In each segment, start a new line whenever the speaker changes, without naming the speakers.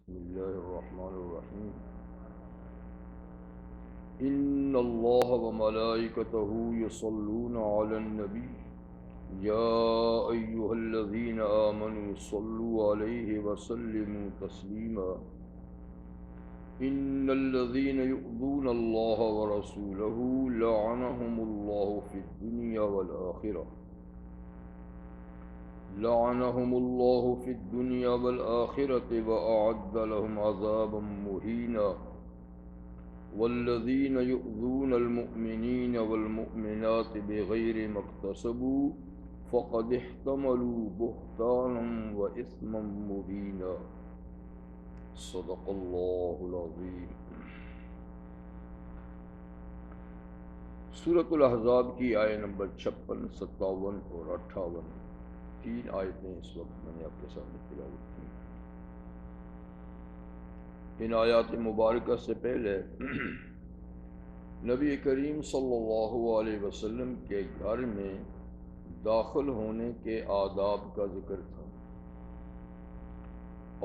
بسم الله الرحمن الرحيم. إن الله وملائكته يصلون على النبي يا أيها الذين آمنوا صلوا عليه وسلموا تسليما. إن الذين يؤذون الله ورسوله لعنهم الله في الدنيا والآخرة وأعد لهم عذابا مهينا. والذين يؤذون المؤمنين والمؤمنات بغير ما اكتسبوا فقد احتملوا بهتانا وإثما مبينا. صدق اللہ العظیم۔ سورۃ الاحزاب کی آیت نمبر 56، 57 اور 58، تین آیتیں اس وقت میں نے آپ کے سامنے تلاوت کی۔ ان آیات مبارکہ سے پہلے نبی کریم صلی اللہ علیہ وسلم کے گھر میں داخل ہونے کے آداب کا ذکر تھا،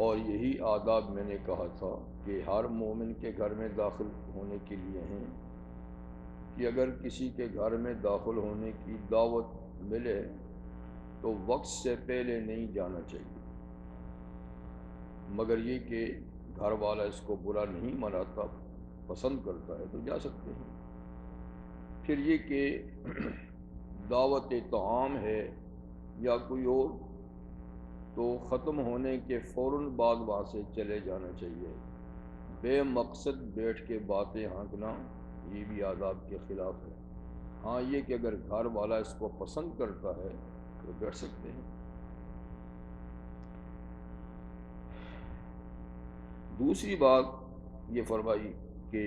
اور یہی آداب میں نے کہا تھا کہ ہر مومن کے گھر میں داخل ہونے کے لیے ہیں کہ اگر کسی کے گھر میں داخل ہونے کی دعوت ملے تو وقت سے پہلے نہیں جانا چاہیے، مگر یہ کہ گھر والا اس کو برا نہیں مناتا، پسند کرتا ہے تو جا سکتے ہیں۔ پھر یہ کہ دعوت طعام ہے یا کوئی اور، تو ختم ہونے کے فوراً بعد وہاں سے چلے جانا چاہیے۔ بے مقصد بیٹھ کے باتیں ہانکنا یہ بھی آداب کے خلاف ہے۔ ہاں یہ کہ اگر گھر والا اس کو پسند کرتا ہے تو بیٹھ سکتے ہیں۔ دوسری بات یہ فرمائی کہ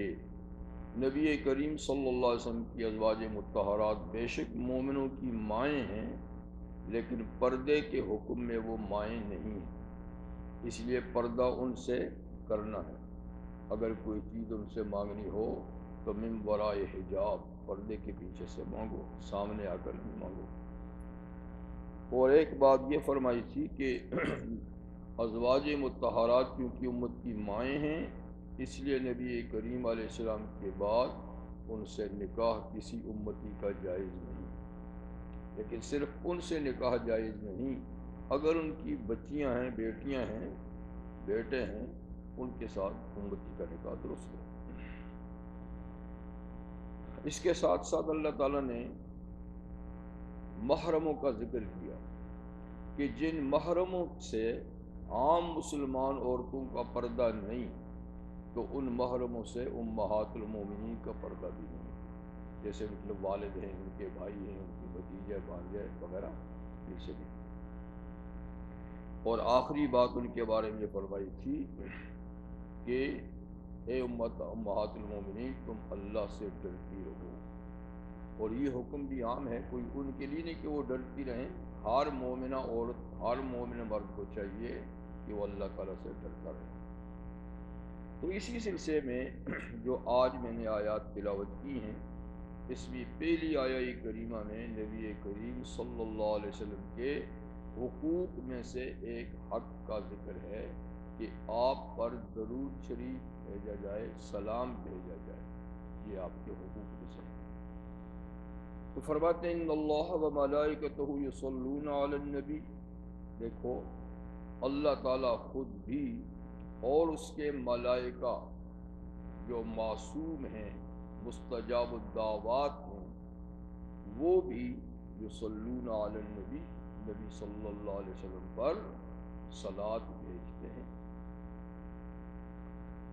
نبی کریم صلی اللہ علیہ وسلم کی ازواج مطہرات بے شک مومنوں کی مائیں ہیں، لیکن پردے کے حکم میں وہ مائیں نہیں ہیں، اس لیے پردہ ان سے کرنا ہے۔ اگر کوئی چیز ان سے مانگنی ہو تو من ورائے حجاب، پردے کے پیچھے سے مانگو، سامنے آ کر نہیں مانگو۔ اور ایک بات یہ فرمائی تھی کہ ازواج مطہرات کیونکہ امت کی مائیں ہیں، اس لیے نبی کریم علیہ السلام کے بعد ان سے نکاح کسی امتی کا جائز نہیں، لیکن صرف ان سے نکاح جائز نہیں، اگر ان کی بچیاں ہیں، بیٹیاں ہیں، بیٹے ہیں، ان کے ساتھ امتی کا نکاح درست ہے۔ اس کے ساتھ ساتھ اللہ تعالیٰ نے محرموں کا ذکر کیا کہ جن محرموں سے عام مسلمان عورتوں کا پردہ نہیں، تو ان محرموں سے امہات المومنین کا پردہ بھی نہیں، جیسے مطلب والد ہیں، ان کے بھائی ہیں، ان کی بھتیجے، بھانجے وغیرہ، ان سے بھی۔ اور آخری بات ان کے بارے میں یہ فرمائی تھی کہ اے امہات المومنین تم اللہ سے ڈرتی رہو۔ اور یہ حکم بھی عام ہے، کوئی ان کے لیے نہیں کہ وہ ڈرتی رہیں، ہر مومنہ عورت، ہر مومن مرد کو چاہیے کہ وہ اللہ تعالیٰ سے ڈرتا رہے۔ تو اسی سلسلے میں جو آج میں نے آیات تلاوت کی ہیں، اس میں پہلی آیہ کریمہ میں نبی کریم صلی اللہ علیہ وسلم کے حقوق میں سے ایک حق کا ذکر ہے کہ آپ پر درود شریف بھیجا جائے، سلام بھیجا جائے، یہ آپ کے حقوق میں سے ہے۔ تو فرماتے ہیں ان اللہ و ملائکتہ یصلون علی النبی، دیکھو اللہ تعالیٰ خود بھی اور اس کے ملائکہ جو معصوم ہیں، مستجاب الدعوات ہیں، وہ بھی یصلون علی النبی، نبی صلی اللہ علیہ وسلم پر صلاۃ بھیجتے ہیں۔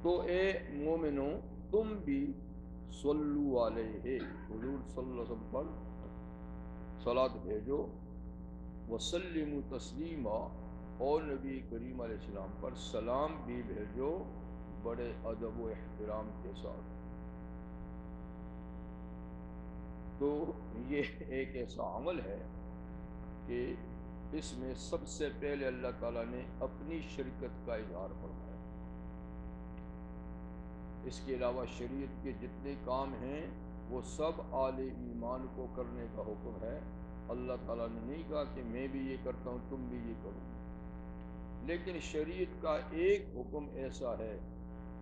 تو اے مومنوں تم بھی صلو علیہ، حضور صلی اللہ علیہ وسلم پر صلاۃ بھیجو، وسلموا تسلیما، اور نبی کریم علیہ السلام پر سلام بھی بھیجو بڑے ادب و احترام کے ساتھ۔ تو یہ ایک ایسا عمل ہے کہ اس میں سب سے پہلے اللہ تعالیٰ نے اپنی شرکت کا اظہار فرمایا۔ اس کے علاوہ شریعت کے جتنے کام ہیں وہ سب اہل ایمان کو کرنے کا حکم ہے۔ اللہ تعالیٰ نے نہیں کہا کہ میں بھی یہ کرتا ہوں تم بھی یہ کرو، لیکن شریعت کا ایک حکم ایسا ہے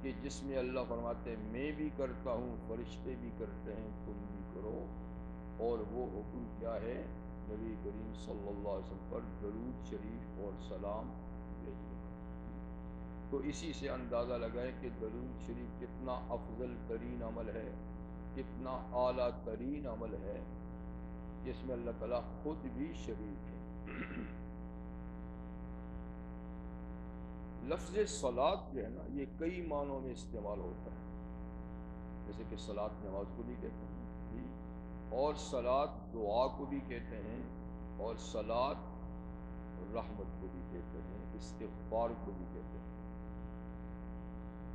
کہ جس میں اللہ فرماتے ہیں میں بھی کرتا ہوں، فرشتے بھی کرتے ہیں، تم بھی کرو، اور وہ حکم کیا ہے؟ نبی کریم صلی اللہ علیہ وسلم پر درود شریف اور سلام بھیجنے کا۔ تو اسی سے اندازہ لگائیں کہ درود شریف کتنا افضل ترین عمل ہے، کتنا اعلیٰ ترین عمل ہے، جس میں اللہ تعالیٰ خود بھی شریک ہے۔ لفظ صلاۃ جو ہے نا، یہ کئی معنوں میں استعمال ہوتا ہے، جیسے کہ صلاۃ نماز کو بھی کہتے ہیں جی، اور صلاۃ دعا کو بھی کہتے ہیں، اور صلاۃ رحمت کو بھی کہتے ہیں، استغفار کو بھی کہتے ہیں۔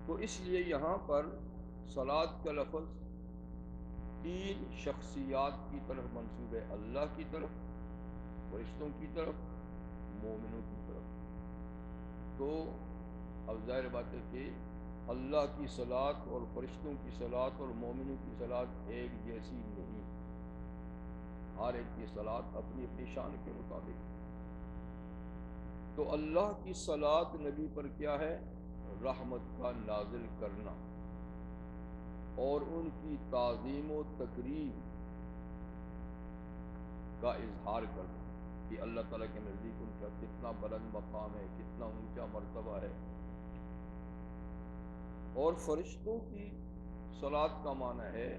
تو اس لیے یہاں پر صلاۃ کا لفظ تین شخصیات کی طرف منسوب ہے، اللہ کی طرف، فرشتوں کی طرف، مومنوں کی طرف۔ تو اب ظاہر بات ہے کہ اللہ کی صلاۃ اور فرشتوں کی صلاۃ اور مومنوں کی صلاۃ ایک جیسی نہیں، ہر ایک کی صلاۃ اپنی اپنی شان کے مطابق۔ تو اللہ کی صلاۃ نبی پر کیا ہے؟ رحمت کا نازل کرنا اور ان کی تعظیم و تکریم کا اظہار کرنا کہ اللہ تعالیٰ کے نزدیک ان کا کتنا بلند مقام ہے، کتنا اونچا مرتبہ ہے۔ اور فرشتوں کی صلاۃ کا معنی ہے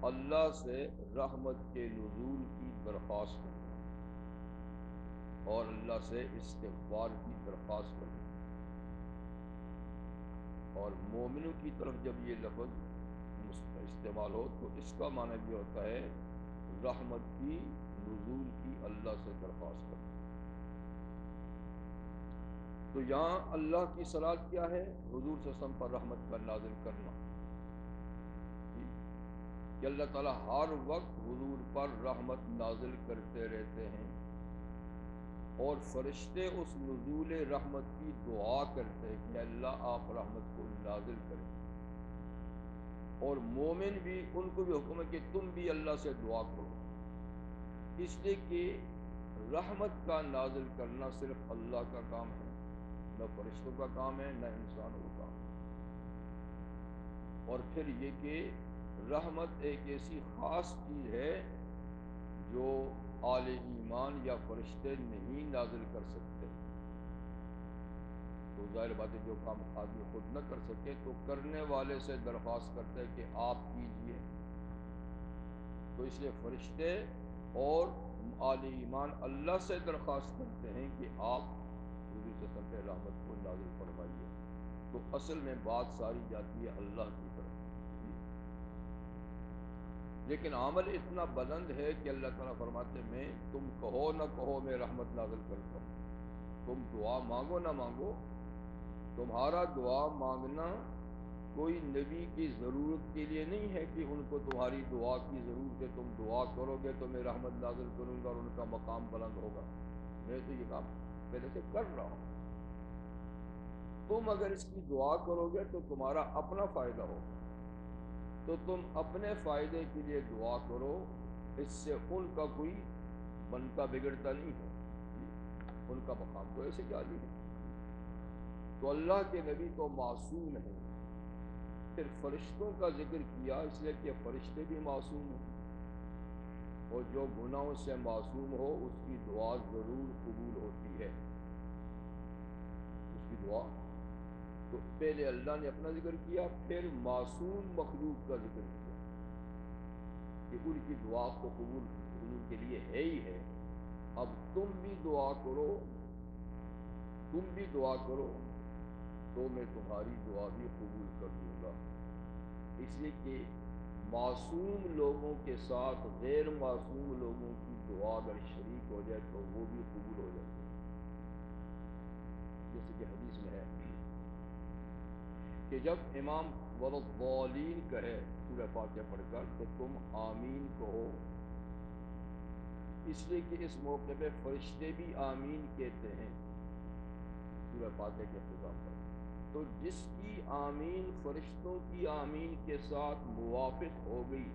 اللہ سے رحمت کے نزول کی درخواست کرنا اور اللہ سے استغفار کی درخواست کرنا۔ اور مومنوں کی طرف جب یہ لفظ استعمال ہو تو اس کا معنی بھی ہوتا ہے رحمت کی نزول کی اللہ سے درخواست کرنا۔ تو یہاں اللہ کی صلاۃ کیا ہے؟ حضور صلی اللہ علیہ وسلم پر رحمت کا نازل کرنا، کہ اللہ تعالیٰ ہر وقت حضور پر رحمت نازل کرتے رہتے ہیں، اور فرشتے اس نزول رحمت کی دعا کرتے ہیں کہ اللہ آپ رحمت کو نازل کریں، اور مومن بھی ان کو بھی حکم ہے کہ تم بھی اللہ سے دعا کرو، اس لیے کہ رحمت کا نازل کرنا صرف اللہ کا کام ہے، نہ فرشتوں کا کام ہے، نہ انسانوں کا کام ہے۔ اور پھر یہ کہ رحمت ایک ایسی خاص چیز ہے جو اہل ایمان یا فرشتے نہیں نازل کر سکتے۔ تو ظاہر بات ہے جو کام آدمی خود نہ کر سکے تو کرنے والے سے درخواست کرتے ہیں کہ آپ کیجئے۔ تو اس لیے فرشتے اور اہل ایمان اللہ سے درخواست کرتے ہیں کہ آپ حضور صلی اللہ علیہ وسلم پہ رحمت کو نازل فرمائیے۔ تو اصل میں بات ساری جاتی ہے اللہ کی طرف، لیکن عمل اتنا بلند ہے کہ اللہ تعالیٰ فرماتے میں تم کہو نہ کہو میں رحمت نازل کرتا ہوں، تم دعا مانگو نہ مانگو، تمہارا دعا مانگنا کوئی نبی کی ضرورت کے لیے نہیں ہے کہ ان کو تمہاری دعا کی ضرورت ہے، تم دعا کرو گے تو میں رحمت نازل کروں گا اور ان کا مقام بلند ہوگا، میں تو یہ کام پہلے سے کر رہا ہوں۔ تم اگر اس کی دعا کرو گے تو تمہارا اپنا فائدہ ہوگا، تو تم اپنے فائدے کے لیے دعا کرو، اس سے ان کا کوئی بنتا بگڑتا نہیں ہے، ان کا مقام تو ایسے جاری ہے۔ تو اللہ کے نبی تو معصوم ہیں۔ پھر فرشتوں کا ذکر کیا اس لیے کہ فرشتے بھی معصوم ہیں، اور جو گناہوں سے معصوم ہو اس کی دعا ضرور قبول ہوتی ہے، اس کی دعا۔ تو پہلے اللہ نے اپنا ذکر کیا، پھر معصوم مخلوق کا ذکر کیا کہ ان کی دعا کو قبول حضور کے لیے ہے ہی ہے۔ اب تم بھی دعا کرو، تم بھی دعا کرو تو میں تمہاری دعا بھی قبول کر دوں گا، اس لیے کہ معصوم لوگوں کے ساتھ غیر معصوم لوگوں کی دعا اگر شریک ہو جائے تو وہ بھی قبول ہو جاتی ہے، جیسے کہ حدیث میں ہے کہ جب امام والضالین کہے سورہ فاتحہ پڑھ کر تو تم آمین کہو، اس لیے کہ اس موقع پہ فرشتے بھی آمین کہتے ہیں سورہ فاتحہ کے اختتام پر۔ تو جس کی آمین فرشتوں کی آمین کے ساتھ موافق ہو گئی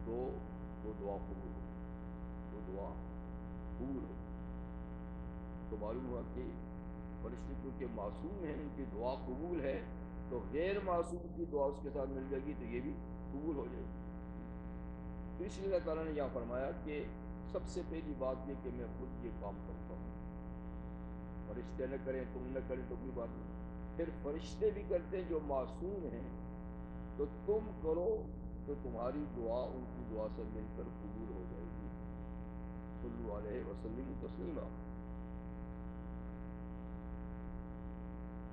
تو وہ دعا قبول ہوگی، وہ دعا قبول ہوگی۔ تو معلوم ہوا کہ فرشتے کیونکہ معصوم ہیں، ان کی دعا قبول ہے، تو غیر معصوم کی دعا اس کے ساتھ مل جائے گی تو یہ بھی قبول ہو جائے گی۔ تو اس لیے اللہ تعالیٰ نے یہاں فرمایا کہ سب سے پہلی بات یہ کہ میں خود یہ کام کرتا ہوں، فرشتے نہ کریں تم نہ کریں تو کوئی بات نہیں، پھر فرشتے بھی کرتے ہیں جو معصوم ہیں، تو تم کرو تو تمہاری دعا ان کی دعا سے مل کر قبول ہو جائے گی۔ صلو علیہ وسلم تسلیما۔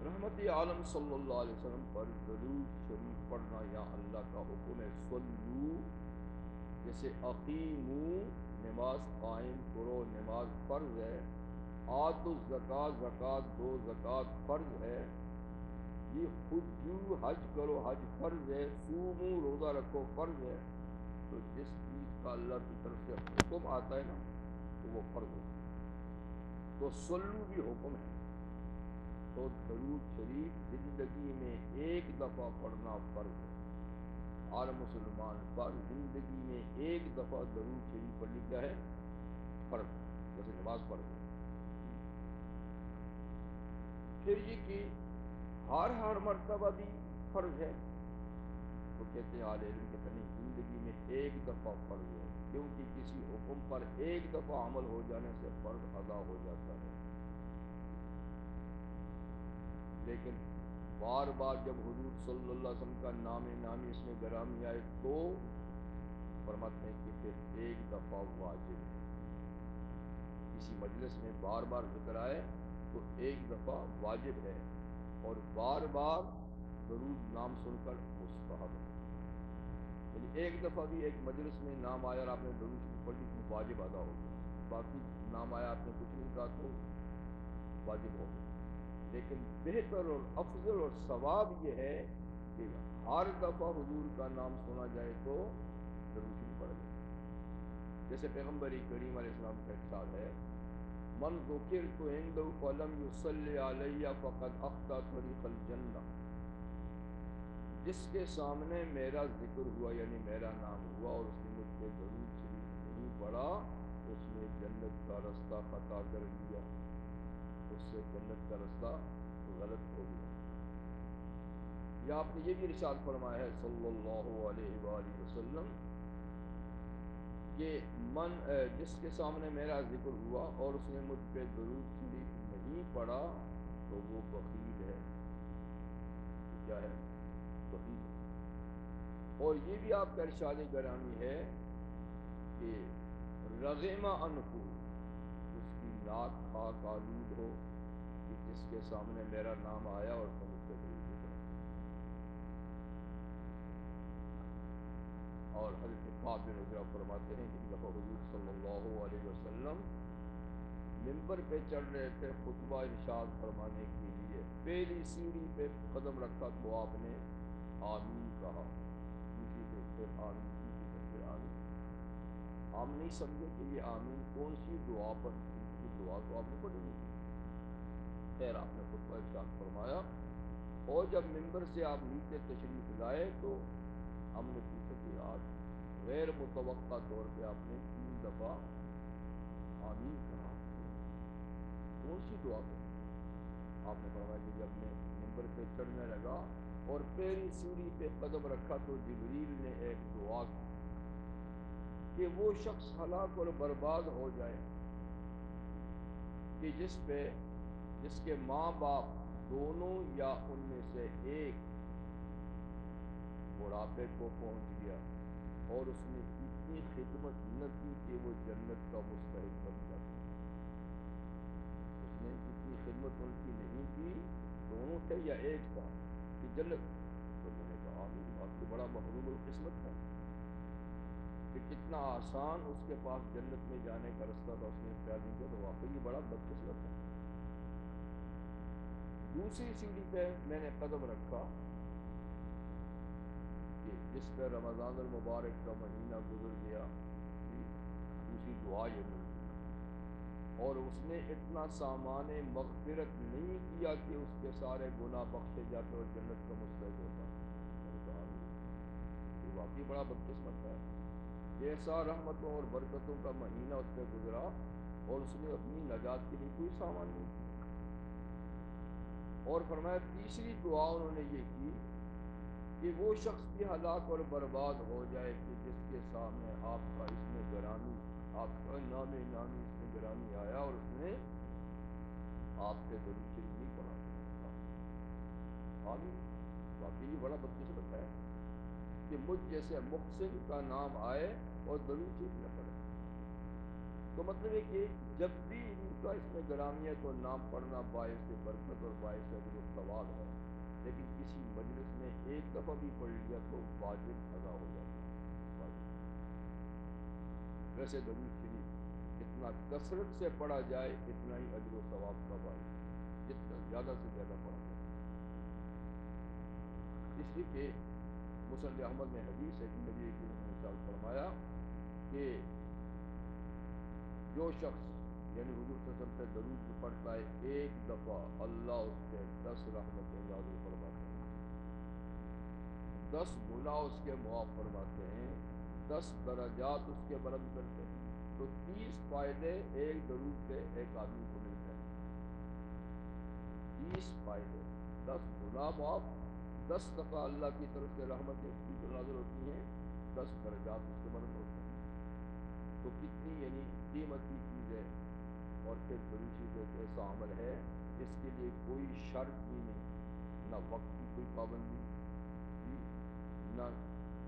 رحمت عالم صلی اللہ علیہ وسلم پر درود شریف پڑھنا یا اللہ کا حکم ہے صلو، جیسے اقیمو نماز قائم کرو، نماز فرض ہے، آتوا الزکوٰۃ زکوٰۃ دو، زکوٰۃ فرض ہے، یہ حجو حج کرو، حج فرض ہے، صومو روزہ رکھو فرض ہے۔ تو جس چیز کا اللہ کی طرف سے حکم آتا ہے نا تو وہ فرض ہے، تو صلو بھی حکم ہے، تو درود شریف زندگی میں ایک دفعہ پڑھنا فرض ہے۔ ہر مسلمان پر زندگی میں ایک دفعہ درود شریف پڑھنی کیا ہے؟ فرض، جیسے نماز فرض ہے۔ پھر یہ کہ ہر مرتبہ بھی فرض ہے، وہ کہتے ہیں اہل علم کے نہیں، زندگی میں ایک دفعہ فرض ہے، کیونکہ کسی حکم پر ایک دفعہ عمل ہو جانے سے فرض ادا ہو جاتا ہے، لیکن بار بار جب حضور صلی اللہ علیہ وسلم کا نام نامی اس میں گرامی آئے تو فرماتے ہیں کہ پھر ایک دفعہ واجب ہے، کسی مجلس میں بار بار ذکر آئے تو ایک دفعہ واجب ہے، اور بار بار درود نام سن کر مستحب ہے، یعنی ایک دفعہ بھی ایک مجلس میں نام آیا اور آپ نے درود شریف پڑھ لی تو واجب ادا ہو گیا، باقی نام آیا آپ نے کچھ نہیں کہا تو واجب ہو گیا، لیکن بہتر اور افضل اور ثواب یہ ہے کہ ہر دفعہ حضور کا نام سنا جائے تو درود شریف پڑھ لیں، جیسے پیغمبر کریم علیہ السلام کا ارشاد ہے من ذکرت عنده فلم یصلی علی فقد اخطا طریق الجنہ، جس کے سامنے میرا ذکر ہوا یعنی میرا نام ہوا اور اس نے مجھ پہ درود شریف نہیں پڑھا، اس نے جنت کا رستہ خطا کر لیا، اس سے جنت کا رستہ غلط ہو گیا۔ یا آپ نے یہ بھی ارشاد فرمایا ہے صلی اللہ علیہ وآلہ وسلم کہ جس کے سامنے میرا ذکر ہوا اور اس نے مجھ پہ درود شریف نہیں پڑھا تو وہ بخیل ہے، کیا ہے؟ بخیل ہے۔ اور یہ بھی آپ کا ارشاد گرامی ہے کہ رغم انفو، اس کی ناک خاک آلود ہو کہ جس کے سامنے میرا نام آیا اور تم اس پہ درود نہیں پڑھا۔ اور حضرت کعب بن عجرہ فرماتے ہیں کہ ایک دفعہ حضور صلی اللہ علیہ وسلم ممبر پہ چڑھ رہے تھے خطبہ ارشاد فرمانے کے لیے، پہلی سیڑھی پہ قدم رکھا تو آپ نے آمین کہا، دوسری پہ پھر آمین، تیسری پہ پھر آمین۔ ہم نہیں سمجھے کہ یہ آمین کون سی دعا پر تھی، یہ دعا تو آپ نے پڑھی نہیں تھی۔ خیر آپ نے خطبہ ارشاد فرمایا، اور جب ممبر سے آپ نیچے تشریف لائے تو ہم نے پوچھا کہ آج غیر متوقع طور پہ آپ نے 3 دفعہ آمین کہا، کون سی دعا پر؟ آپ نے فرمایا کہ جب میں ممبر پہ چڑھنے لگا اور پہلی سیڑھی پہ قدم رکھا تو جبریل نے ایک دعا کی کہ وہ شخص ہلاک اور برباد ہو جائے کہ جس کے ماں باپ دونوں یا ان میں سے ایک بڑھاپے کو پہنچ گیا اور اس نے اتنی خدمت نہ کی کہ وہ جنت کا مستحق بن جاتا، اس نے اتنی خدمت ان کی نہیں کی، دونوں تھے یا ایک تھا، کہ جنت، تو میں نے کہا آمین، باقی بڑا محروم القسمت تھا کہ کتنا آسان اس کے پاس جنت میں جانے کا رستہ تھا، اس نے اختیار نہیں کیا، تو واقعی بڑا بدقسمت تھا۔ دوسری سیڑھی پہ میں نے قدم رکھا کہ جس پہ رمضان المبارک کا مہینہ گزر گیا، دوسری دعا یہ مل گئی، اور اس نے اتنا سامان مغفرت نہیں کیا کہ اس کے سارے گناہ بخشے جاتے اور جنت کا مستحق ہوتا۔ میں نے کہا یہ واقعی بڑا بدقسمت ہے، جیسا رحمتوں اور برکتوں کا مہینہ اس پہ گزرا اور اس نے اپنی نجات کے لیے کوئی سامان نہیں کیا۔ اور فرمایا تیسری دعا انہوں نے یہ کی کہ وہ شخص بھی ہلاک اور برباد ہو جائے کہ جس کے سامنے آپ کا اسم گرامی، آپ کا نام نامی اسم گرامی آیا اور اس نے آپ کے درود شریف نہیں پڑھا۔ آمین۔ واقعی بڑا بدقسمت ہے کہ مجھ جیسے محسن کا نام آئے اور درود شریف نہ پڑھے۔ تو مطلب ہے کہ جب بھی ان کا اس میں گرامیت اور نام پڑھنا باعث برکت اور باعث اجر و ثواب ہے، لیکن کسی مجلس میں ایک دفعہ بھی پڑھ لیا تو واجب ادا ہو جاتا ہے، واجب۔ ویسے درود شریف جتنا کثرت سے پڑھا جائے اتنا ہی اجر و ثواب کا باعث، جتنا زیادہ سے زیادہ پڑھا جائے۔ اس لیے کہ مسند احمد میں حدیث ہے کہ نبی کریم نے ارشاد فرمایا کہ جو شخص یعنی حضور صلی اللہ علیہ وسلم پہ درود جو پڑھتا ہے ایک دفعہ، اللہ اس پہ 10 رحمتیں نازل فرماتے ہیں، 10 گناہ اس کے معاف فرماتے ہیں، 10 درجات اس کے بلند کرتے ہیں۔ تو 30 فائدے ایک درود سے ایک آدمی کو ملتے ہیں، 30 فائدے، 10 گناہ معاف، 10 دفعہ اللہ کی طرف سے رحمتیں اس کی جو نازل ہوتی ہیں، 10 درجات اس کے بلند ہوتے ہیں۔ تو کتنی یعنی قیمتی چیز ہے۔ اور پھر درود شریف ایک ایسا عمل ہے اس کے لیے کوئی شرط بھی نہیں، نہ وقت کی کوئی پابندی، جی، نہ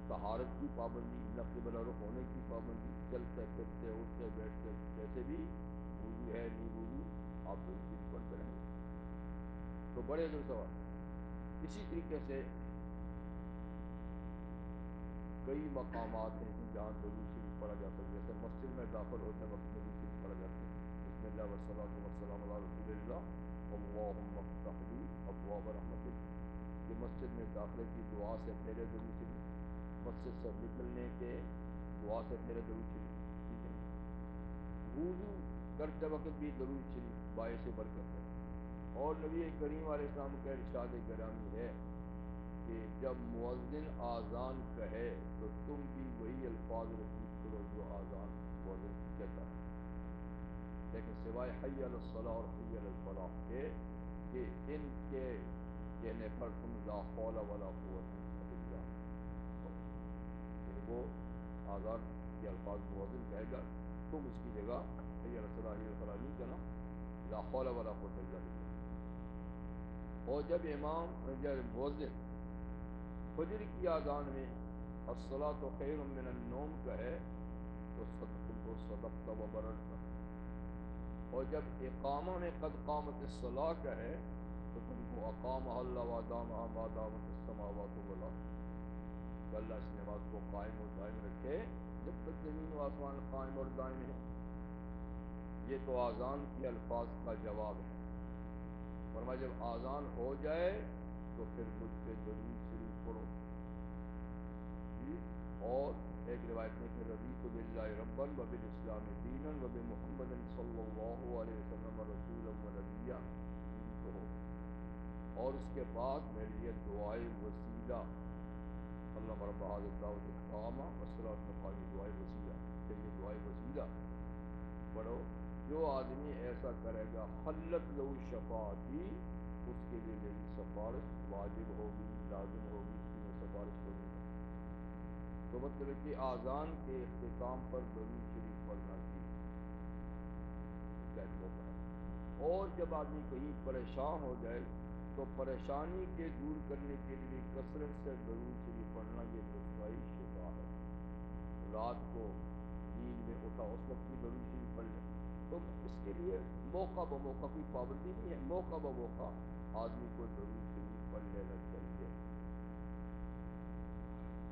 طہارت کی پابندی، نہ قبلہ رخ ہونے کی پابندی، چلتے پھرتے اٹھتے بیٹھتے جیسے بھی وضو ہے نہیں وضو آپ درود شریف پڑھتے رہیں تو بڑے اجر و ثواب۔ اسی طریقے سے کئی مقامات ہیں کہ جہاں درود شریف پڑھا جاتا ہے، جیسے مسجد میں داخل ہوتے وقت درود شریف پڑھا جاتا ہے، بسم اللہ والصلاۃ والسلام علی رسول اللہ اللہم افتح لی ابواب رحمتک، یہ مسجد میں داخلے کی دعا سے پہلے درود شریف، مسجد سے نکلنے کے دعا سے پہلے درود شریف، ٹھیک ہے۔ وضو کرتے وقت بھی درود شریف باعث برکت ہے۔ اور نبی کریم علیہ السلام کا ارشاد گرامی ہے کہ جب مؤذن آذان کہے تو تم بھی وہی الفاظ رپیٹ کرو جو آذان مؤذن کہتا ہے، لیکن سوائے حی علی الصلاۃ اور حی علی الفلاح کے کہ ان کے کہنے پر تم لا حول ولا قوت الا باللہ، یعنی وہ آذان کے الفاظ مؤذن کہے گا، تم اس کی جگہ حی علی الصلاۃ حی علی الفلاح نہیں کہنا، لا حول ولا قوت الا باللہ۔ اور جب مؤذن فجر کی آذان میں الصلاۃ خیر من النوم کہے تو تم کو صدقت و بررت، اور جب اقامہ میں قد قامت الصلاۃ کہے تو تم کو اقامہ اللہ و ادامہ ما دامت السماوات والارض، کہ اللہ اس نماز کو قائم و دائم رکھے جب تک زمین و آسمان قائم اور دائم ہے۔ یہ تو آذان کے الفاظ کا جواب ہے۔ فرمایا جب آذان ہو جائے تو پھر مجھ پہ درود شریف پڑھو، جی۔ اور ایک روایت میں کہ رضیت باللہ ربا وبالاسلام دینا وبمحمد صلی اللہ علیہ وسلم رسولا ونبیا، تو ہو۔ اور اس کے بعد میرے لیے دعائے وسیلہ، اللہ رب هذه الدعوۃ التامہ والصلاۃ القائمہ، دعائے وسیلہ، پھر یہ دعائے وسیلہ پڑھو۔ جو آدمی ایسا کرے گا حلت لو شفاعتی، اس کے لیے میری سفارش واجب ہوگی، لازم ہوگی، اس کی میں سفارش کروں گا۔ تو مطلب ہے کہ آذان کے اختتام پر درود شریف پڑھنا بھی اس کا ایک موقع ہے۔ اور جب آدمی کہیں پریشان ہو جائے تو پریشانی کے دور کرنے کے لیے کثرت سے درود شریف پڑھنا یہ نسخہ شفا ہے۔ رات کو نیند میں اٹھا اس وقت بھی درود شریف پڑھ لیں، تو اس کے لیے موقع بموقع کوئی پابندی نہیں ہے، موقع بموقع آدمی کو درود شریف پڑھ لینا چاہیے،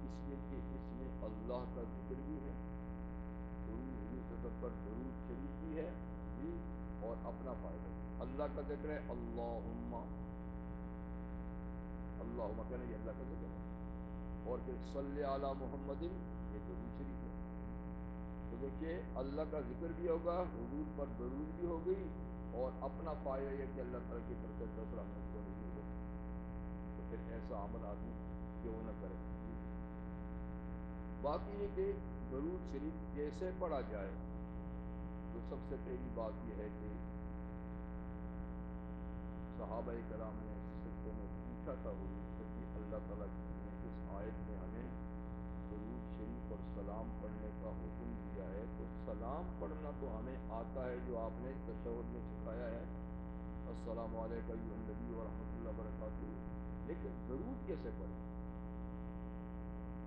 اس لیے کہ اس میں اللہ کا ذکر بھی ہے، حضور پر درود شریف بھی ہے، جی، اور اپنا فائدہ بھی۔ اللہ کا ذکر ہے، اللہم، اللہم کہنا یہ اللہ کا ذکر ہے، اور پھر صلی علی محمد، یہ درود شریف ہے۔ تو دیکھیے اللہ کا ذکر بھی ہوگا، حضور پر درود بھی ہو گئی، اور اپنا فائدہ یہ کہ اللہ تعالیٰ کی طرف سے 10 رحمت کو نصیب ہو، تو پھر ایسا عمل آدمی کیوں نہ کرے۔ باقی یہ کہ درود شریف کیسے پڑھا جائے، تو سب سے پہلی بات یہ ہے کہ صحابہ کرام نے سلسلے میں پوچھا تھا حضور سے کہ اللہ تعالیٰ نے اس آیت میں ہمیں درود شریف اور سلام پڑھنے کا حکم دیا ہے، تو سلام پڑھنا تو ہمیں آتا ہے جو آپ نے تشہد میں سکھایا ہے، السلام علیکم ایھا النبی ورحمۃ اللہ وبرکاتہ، لیکن درود کیسے پڑھیں؟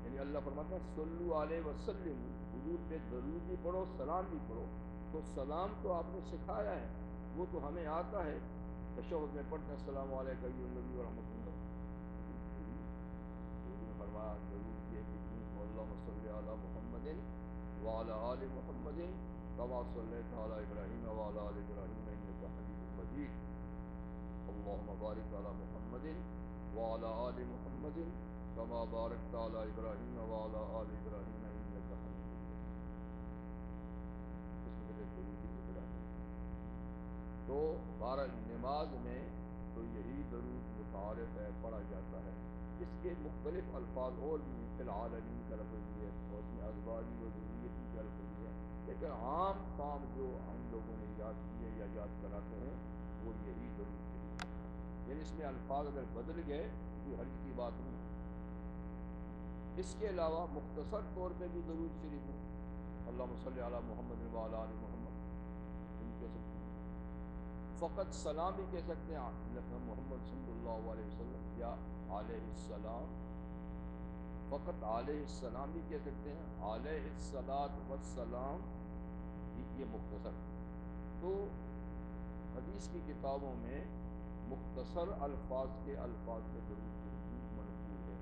یعنی اللہ فرماتا ہے صلو علیہ وسلم، حضور پہ درود بھی پڑھو سلام بھی پڑھو، تو سلام تو آپ نے سکھایا ہے، وہ تو ہمیں آتا ہے، تشہد میں پڑھتے ہیں السلام علیکم ایھا النبی ورحمۃ اللہ، حضور نے فرمایا درود یہ کہ اللہم صلی علی محمد وعلی آل محمد کما صلیت علی ابراہیم وعلی آل ابراہیم انک حمید مجید، اللہم بارک علی محمد وعلی آل محمد کما بارکت علی ابراہیم وعلی آل ابراہیم انک حمید مجید، اس میں درود ابراہیم۔ تو بہرحال نماز میں تو یہی درود متعارف ہے، پڑھا جاتا ہے، اس کے مختلف الفاظ اور بھی ہیں، فی العالمین کا لفظ بھی ہے اور اس میں ازواجی و ذریتی کا لفظ بھی ہے، لیکن عام کام جو ہم لوگوں نے یاد کیے یا یاد کراتے ہیں وہ یہی درود شریف ہے، یعنی اس میں الفاظ اگر بدل گئے کوئی حرج کی بات نہیں ہے۔ اس کے علاوہ مختصر طور پہ بھی درود شریف ہے، اللہم صلی علی محمد وعلی آل محمد، تم کہہ سکتے ہیں، فقط سلام بھی کہہ سکتے ہیں محمد صلی اللہ علیہ وسلم یا علیہ السلام، فقط علیہ السلام بھی کہہ سکتے ہیں، علیہ الصلاۃ والسلام، یہ مختصر۔ تو حدیث کی کتابوں میں مختصر الفاظ کے الفاظ میں درود شریف منقول ہے،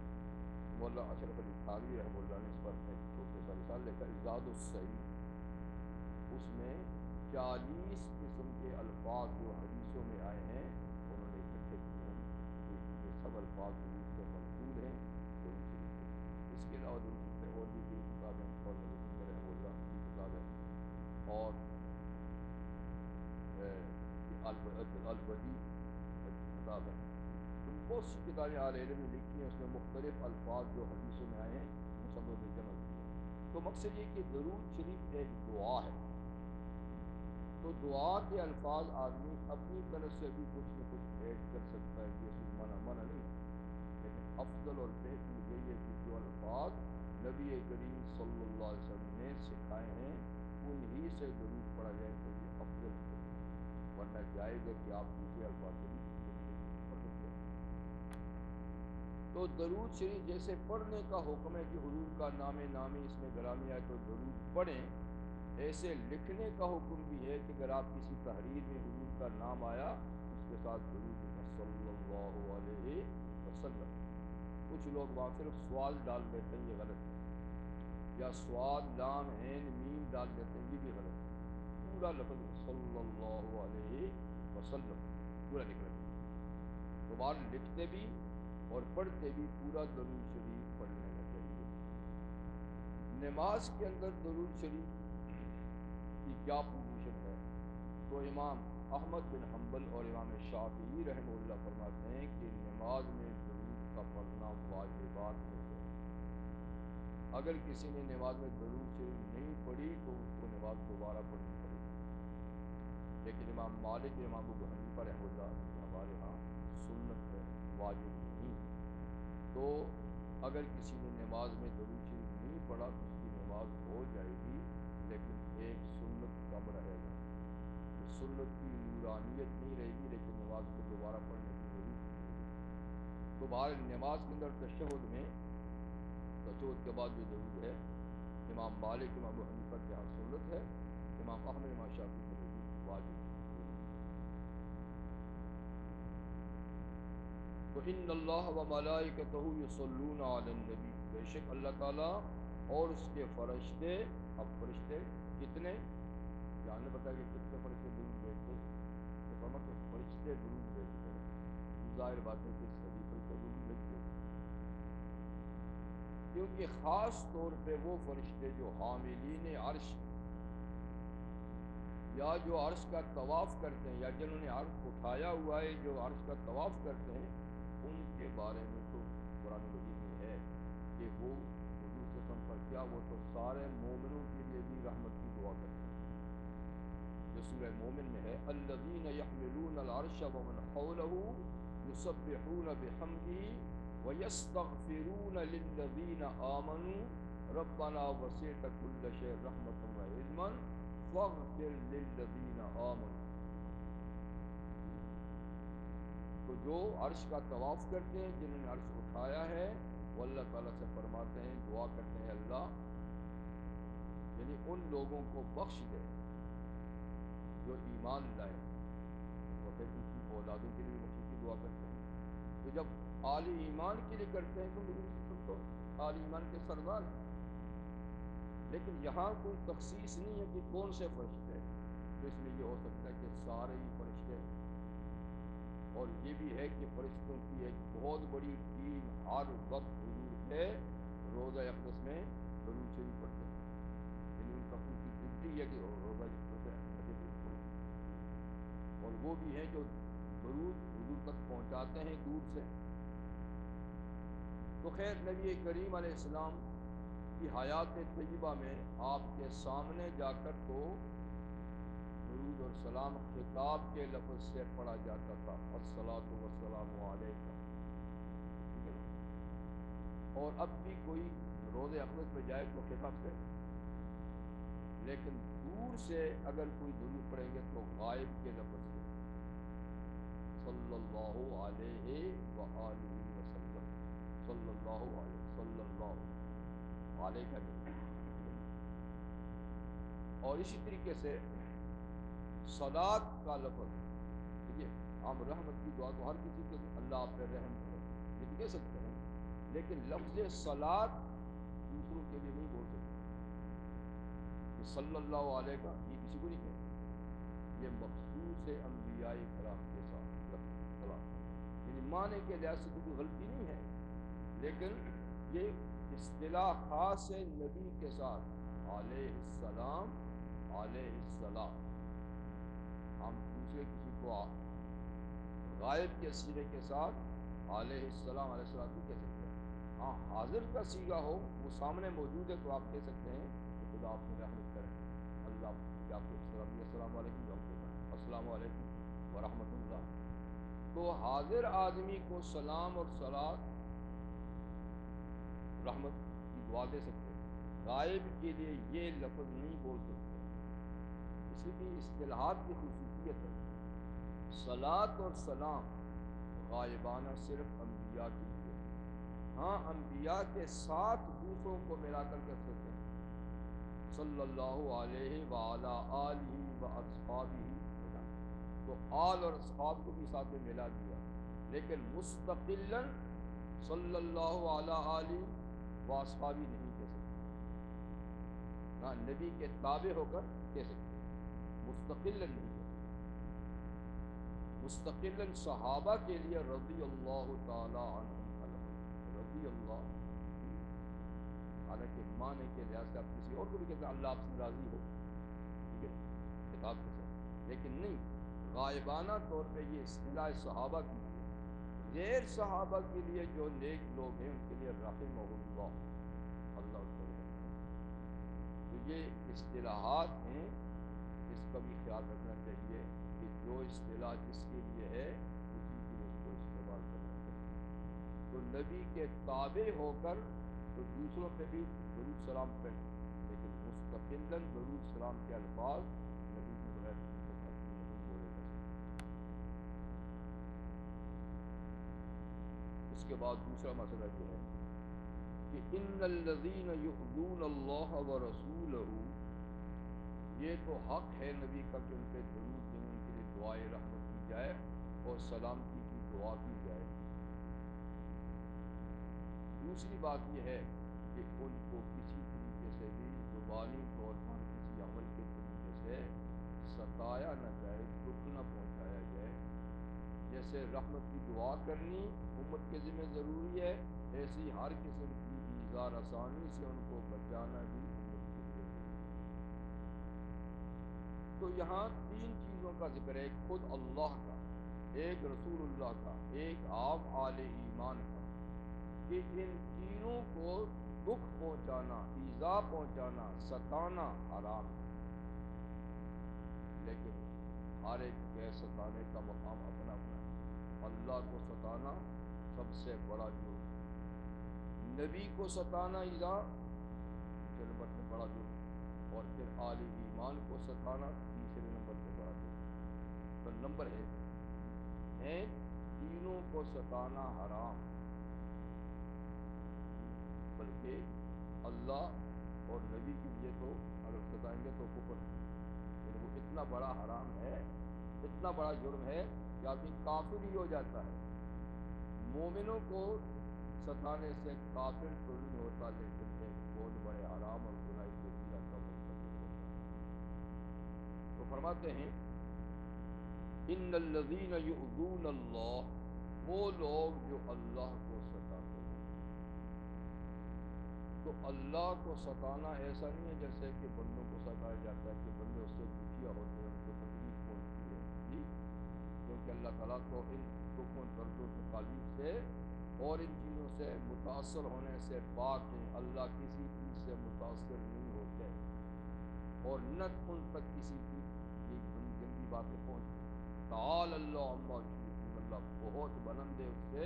مولانا اشرف علی تھانوی رحمہ اللہ نے اس پر ایک چھوٹے سا رسالہ لکھا زاد الصحیح، اس میں 40 قسم کے الفاظ جو حدیثوں میں آئے ہیں انہوں نے اکٹھے کیے ہیں، تو یہ سب الفاظ حدیث سے منقول ہیں درود شریف کے۔ اس کے علاوہ درود شریف میں اور بھی کئی کتابیں ہیں، اور نظیر رحمہ اللہ کی کتاب ہے، اور البدی کتاب ہے، تو بہت سی کتابیں اہل علم نے لکھی ہیں، اس میں مختلف الفاظ جو حدیثوں میں آئے ہیں وہ سب نے جمع کیے ہیں۔ تو مقصد یہ کہ درود شریف ایک دعا ہے، تو دعا کے الفاظ آدمی اپنی طرف سے بھی کچھ نہ کچھ ایڈ کر سکتا ہے، کہ اس میں منع نہیں ہے، لیکن افضل اور بہتر یہی ہے کہ جو الفاظ نبی کریم صلی اللہ علیہ وسلم نے سکھائے ہیں انہی سے درود پڑھا جائے تو یہ افضل ہے، ورنہ جائز ہے کہ آپ دوسرے الفاظ سے بھی پڑھ سکتے ہیں۔ تو درود شریف جیسے پڑھنے کا حکم ہے کہ حضور کا نام نامی اس میں گرامی آئے تو درود پڑھیں، ایسے لکھنے کا حکم بھی ہے کہ اگر آپ کسی تحریر میں حضور کا نام آیا اس کے ساتھ درود لکھیں صلی اللہ علیہ وسلم۔ کچھ لوگ وہاں صرف سوال ڈال دیتے ہیں، یہ غلط ہے، یا سواد لام عین میم ڈال دیتے ہیں، یہ بھی غلط ہے، پورا لفظ صلی اللہ علیہ وسلم پورا لکھنا چاہیے، تو بار لکھتے بھی اور پڑھتے بھی پورا درود شریف پڑھ لینا چاہیے۔ نماز کے اندر درود شریف کی کیا پوزیشن ہے؟ تو امام احمد بن حنبل اور امام شافعی رحمہ اللہ فرماتے ہیں کہ نماز میں درود کا پڑھنا واجبات میں ہے، اگر کسی نے نماز میں درود شریف نہیں پڑھی تو اس کو نماز دوبارہ پڑھنی پڑے گی، لیکن امام مالک امام ابو حنیفہ رحمہ اللہ ہمارے ہاں سنت ہے، واجب نہیں ہے، تو اگر کسی نے نماز میں درود شریف نہیں پڑھا تو اس کی نماز ہو جائے گی، لیکن ایک سنت کم رہے گا، سنت کی نورانیت نہیں رہے گی، لیکن نماز کو دوبارہ پڑھنے کی ضرورت نہیں ہے۔ تو بہر نماز کے اندر تشہد میں، تشہد کے بعد جو درود ہے امام مالک امام ابو حنیفہ کے ہاں سنت ہے، امام احمد امام شافعی کے نزدیک واجب ضروری ہے۔ تو ان اللہ و ملائکتہ یصلون علی النبی، بے شک اللہ تعالیٰ اور اس کے فرشتے، اب فرشتے کتنے، یہاں نے بتایا کہ کتنے فرشتے درود بھیجتے ہیں، تو فرمایا کہ فرشتے درود بھیجتے ہیں، ظاہر بات ہے کہ سبھی فرشتے درود بھیجتے ہیں، کیونکہ خاص طور پہ وہ فرشتے جو حاملین عرش یا جو عرش کا طواف کرتے ہیں، یا جنہوں نے عرش اٹھایا ہوا ہے جو عرش کا طواف کرتے ہیں، ان کے بارے میں تو قرآن مجید میں ہے کہ وہ حضور صلی اللہ علیہ وسلم پر کیا، وہ تو سارے مومنوں کے لیے بھی رحمت کی دعا کرتے ہیں، جو سورہ مومن میں ہے، الذین یحملون العرش ومن حولہ یسبحون بحمدہ ویستغفرون للذین آمنوا ربنا وسعت کل شیء رحمۃ وعلما فاغفر للذین آمنوا۔ تو جو عرش کا طواف کرتے ہیں، جنہوں نے عرش اٹھایا ہے، وہ اللہ تعالیٰ سے فرماتے ہیں، دعا کرتے ہیں، اللہ یعنی ان لوگوں کو بخش دے جو ایمان لائے، اور پھر ان کی اولادوں کے لیے بخشش کی دعا کرتے ہیں۔ تو جب آل ایمان کے لیے کرتے ہیں تو سب تو آل ایمان کے سردار ہیں، لیکن یہاں کوئی تخصیص نہیں ہے کہ کون سے فرشتے، تو اس میں یہ ہو سکتا ہے کہ سارے ہی فرشتے، اور یہ بھی ہے کہ فرشتوں کی ایک بہت بڑی ٹیم ہر وقت حضور ہے روضہ اقدس میں درود شریف پڑھتے ہیں، یعنی ان کا ان کی ڈیوٹی ہے کہ روضہ اقدس میں اور وہ بھی ہیں جو درود حضور تک پہنچاتے ہیں دور سے۔ تو خیر نبی کریم علیہ السلام کی حیات طیبہ میں آپ کے سامنے جا کر تو درود اور سلام خطاب کے لفظ سے پڑھا جاتا تھا، الصلاۃ والسلام علیک، ٹھیک ہے نا؟ اور اب بھی کوئی روضہ اقدس پہ جائے تو خطاب سے، لیکن دور سے اگر کوئی درود پڑھیں گے تو غائب کے لفظ سے، صلی اللہ علیہ وآلہ وسلم، صلی اللہ علیہ، صلی اللہ علیہ کا نہیں۔ اور اسی طریقے سے صلاۃ کا لفظ، دیکھیے ہم رحمت کی دعا تو ہر کسی کے اللہ آپ پہ رحم کرے یہ تو کہہ سکتے ہیں، لیکن لفظ صلاۃ دوسروں کے لیے نہیں بول سکتے کہ صلی اللہ علیہ کا، یہ کسی کو نہیں کہتے، یہ مخصوص ہے انبیاء کرام کے ساتھ صلاۃ، یعنی معنی کے لحاظ سے تو کوئی غلطی نہیں ہے، لیکن یہ اصطلاح خاص ہے نبی کے ساتھ، علیہ السلام، علیہ السلام۔ ہم دوسرے کسی کو غائب کے صیغے کے ساتھ علیہ السلام علیہ السلام نہیں کہہ سکتے ہیں۔ ہاں حاضر کا صیغہ ہو، وہ سامنے موجود ہے تو آپ کہہ سکتے ہیں کہ خدا آپ کو رحمت کرے، اللہ کہ آپ کو السلام علیکم، جو ہم کو پڑھیں السلام علیکم ورحمۃ اللہ۔ تو حاضر آدمی کو سلام اور صلاۃ رحمت کی دعا دے سکتے ہیں، غائب کے لیے یہ لفظ نہیں بول سکتے، اس لیے کہ اصطلاحات کی خصوصیت ہے، صلاۃ اور سلام غائبانہ صرف انبیاء کے لیے، ہاں انبیاء کے ساتھ دوسروں کو ملا کر کر سکتے ہیں، صلی اللہ علیہ وعلی آلہ واصحابہ، تو آل اور اصحاب کو بھی ساتھ میں ملا دیا، لیکن مستقلاً صلی اللہ علی آلہ واصحابہ نہیں کہہ سکتے، ہاں نبی کے تابع ہو کر کہہ سکتے ہیں، مستقلاً نہیں کہہ سکتے۔ مستقلاً صحابہ کے لیے رضی اللہ تعالی عنہم کا لفظ، رضی اللہ، حالانکہ معنی کے لحاظ سے آپ کسی اور کو بھی کہتے ہیں اللہ آپ سے راضی ہو، ٹھیک ہے خطاب کے ساتھ، لیکن نہیں، غائبانہ طور پہ یہ اصطلاح صحابہ کی ہے، غیر صحابہ کے لیے جو نیک لوگ ہیں ان کے لیے رحمہ اللہ، اللہ اس کو رحم کرے۔ تو یہ اصطلاحات ہیں، اس کا بھی خیال رکھنا چاہیے کہ جو اصطلاح جس کے لیے ہے اسی کے لیے اس کو استعمال کرنا چاہیے۔ تو نبی کے تابع ہو کر تو دوسروں پہ بھی درود سلام پڑھ، لیکن مستقلاً درود سلام کے الفاظ نبی کے بغیر نہیں بولے جا سکتے۔ اس کے بعد دوسرا مسئلہ یہ ہے کہ ان الذین یؤذون اللہ ورسولہ، یہ تو حق ہے نبی کا کہ ان پہ درود دیں، ان کے لیے دعائے رحمت کی جائے اور سلامتی کی دعا کی جائے۔ دوسری بات یہ ہے کہ ان کو کسی طریقے سے بھی زبانی طور پر کسی عمل کے طریقے سے ستایا نہ جائے، دکھ نہ پہنچایا جائے۔ جیسے رحمت کی دعا کرنی امت کے ذمہ ضروری ہے، ایسی ہر قسم کی ایذا رسانی سے ان کو بچانا بھی امت کے لیے ضروری ہے۔ تو یہاں تین چیزوں کا ذکر ہے، ایک خود اللہ کا، ایک رسول اللہ کا، ایک عام آل ایمان کا، کہ ان تینوں کو دکھ پہنچانا، ایذا پہنچانا، ستانا حرام ہے، لیکن ہر ایک کے ستانے کا مقام اپنا اپنا ہے۔ اللہ کو ستانا سب سے بڑا جرم، نبی کو ستانا اذا دوسرے نمبر پہ بڑا جرم، اور پھر آل ایمان کو ستانا تیسرے نمبر پہ بڑا جرم۔ تو نمبر ایک ہے تینوں کو ستانا حرام، بلکہ اللہ اور نبی کے لیے تو اگر ستائیں گے تو کفر، یعنی وہ اتنا بڑا حرام ہے، اتنا بڑا جرم ہے کہ آدمی کافر ہی ہو جاتا ہے۔ مومنوں کو ستانے سے کافر تو نہیں ہوتا، لیکن ایک بہت بڑے حرام اور گناہ کبیرہ کا مرتکب ہوتا ہے۔ تو فرماتے ہیں ان الذین یؤذون اللہ، وہ لوگ جو اللہ کو ستاتے ہیں۔ تو اللہ کو ستانا ایسا نہیں ہے جیسے کہ بندوں کو ستایا جاتا ہے کہ بندے اس سے دکھیا ہوتے ہیں، ان کو تکلیف پہنچتی ہے جی، کیونکہ اللہ تعالیٰ تو ان دکھوں درد و تکالیف سے اور ان چیزوں سے متاثر ہونے سے پاک ہیں۔ اللہ کسی چیز سے متاثر نہیں ہوتے، اور نہ ان تک کسی کی یہ گندی باتیں پہنچتی۔ تعالی اللہ عما یشرکون، اللہ بہت بلند ہے اس سے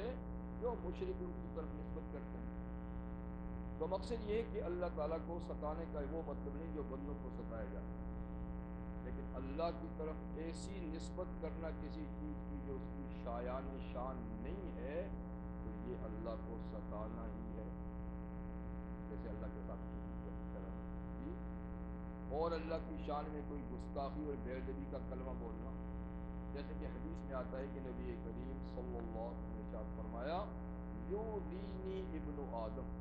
جو مشرک ان کی طرف نسبت کرتے ہیں۔ تو مقصد یہ ہے کہ اللہ تعالیٰ کو ستانے کا وہ مطلب نہیں جو بندوں کو ستایا جاتا ہے، لیکن اللہ کی طرف ایسی نسبت کرنا کسی چیز کی جو اس کی شایان شان نہیں ہے، تو یہ اللہ کو ستانا ہی ہے، جیسے اللہ کے ساتھ شریک کرنا جی، اور اللہ کی شان میں کوئی گستاخی اور بے ادبی کا کلمہ بولنا، جیسے کہ حدیث میں آتا ہے کہ نبی کریم صلی اللہ علیہ وسلم نے ارشاد فرمایا یؤذینی ابن آدم،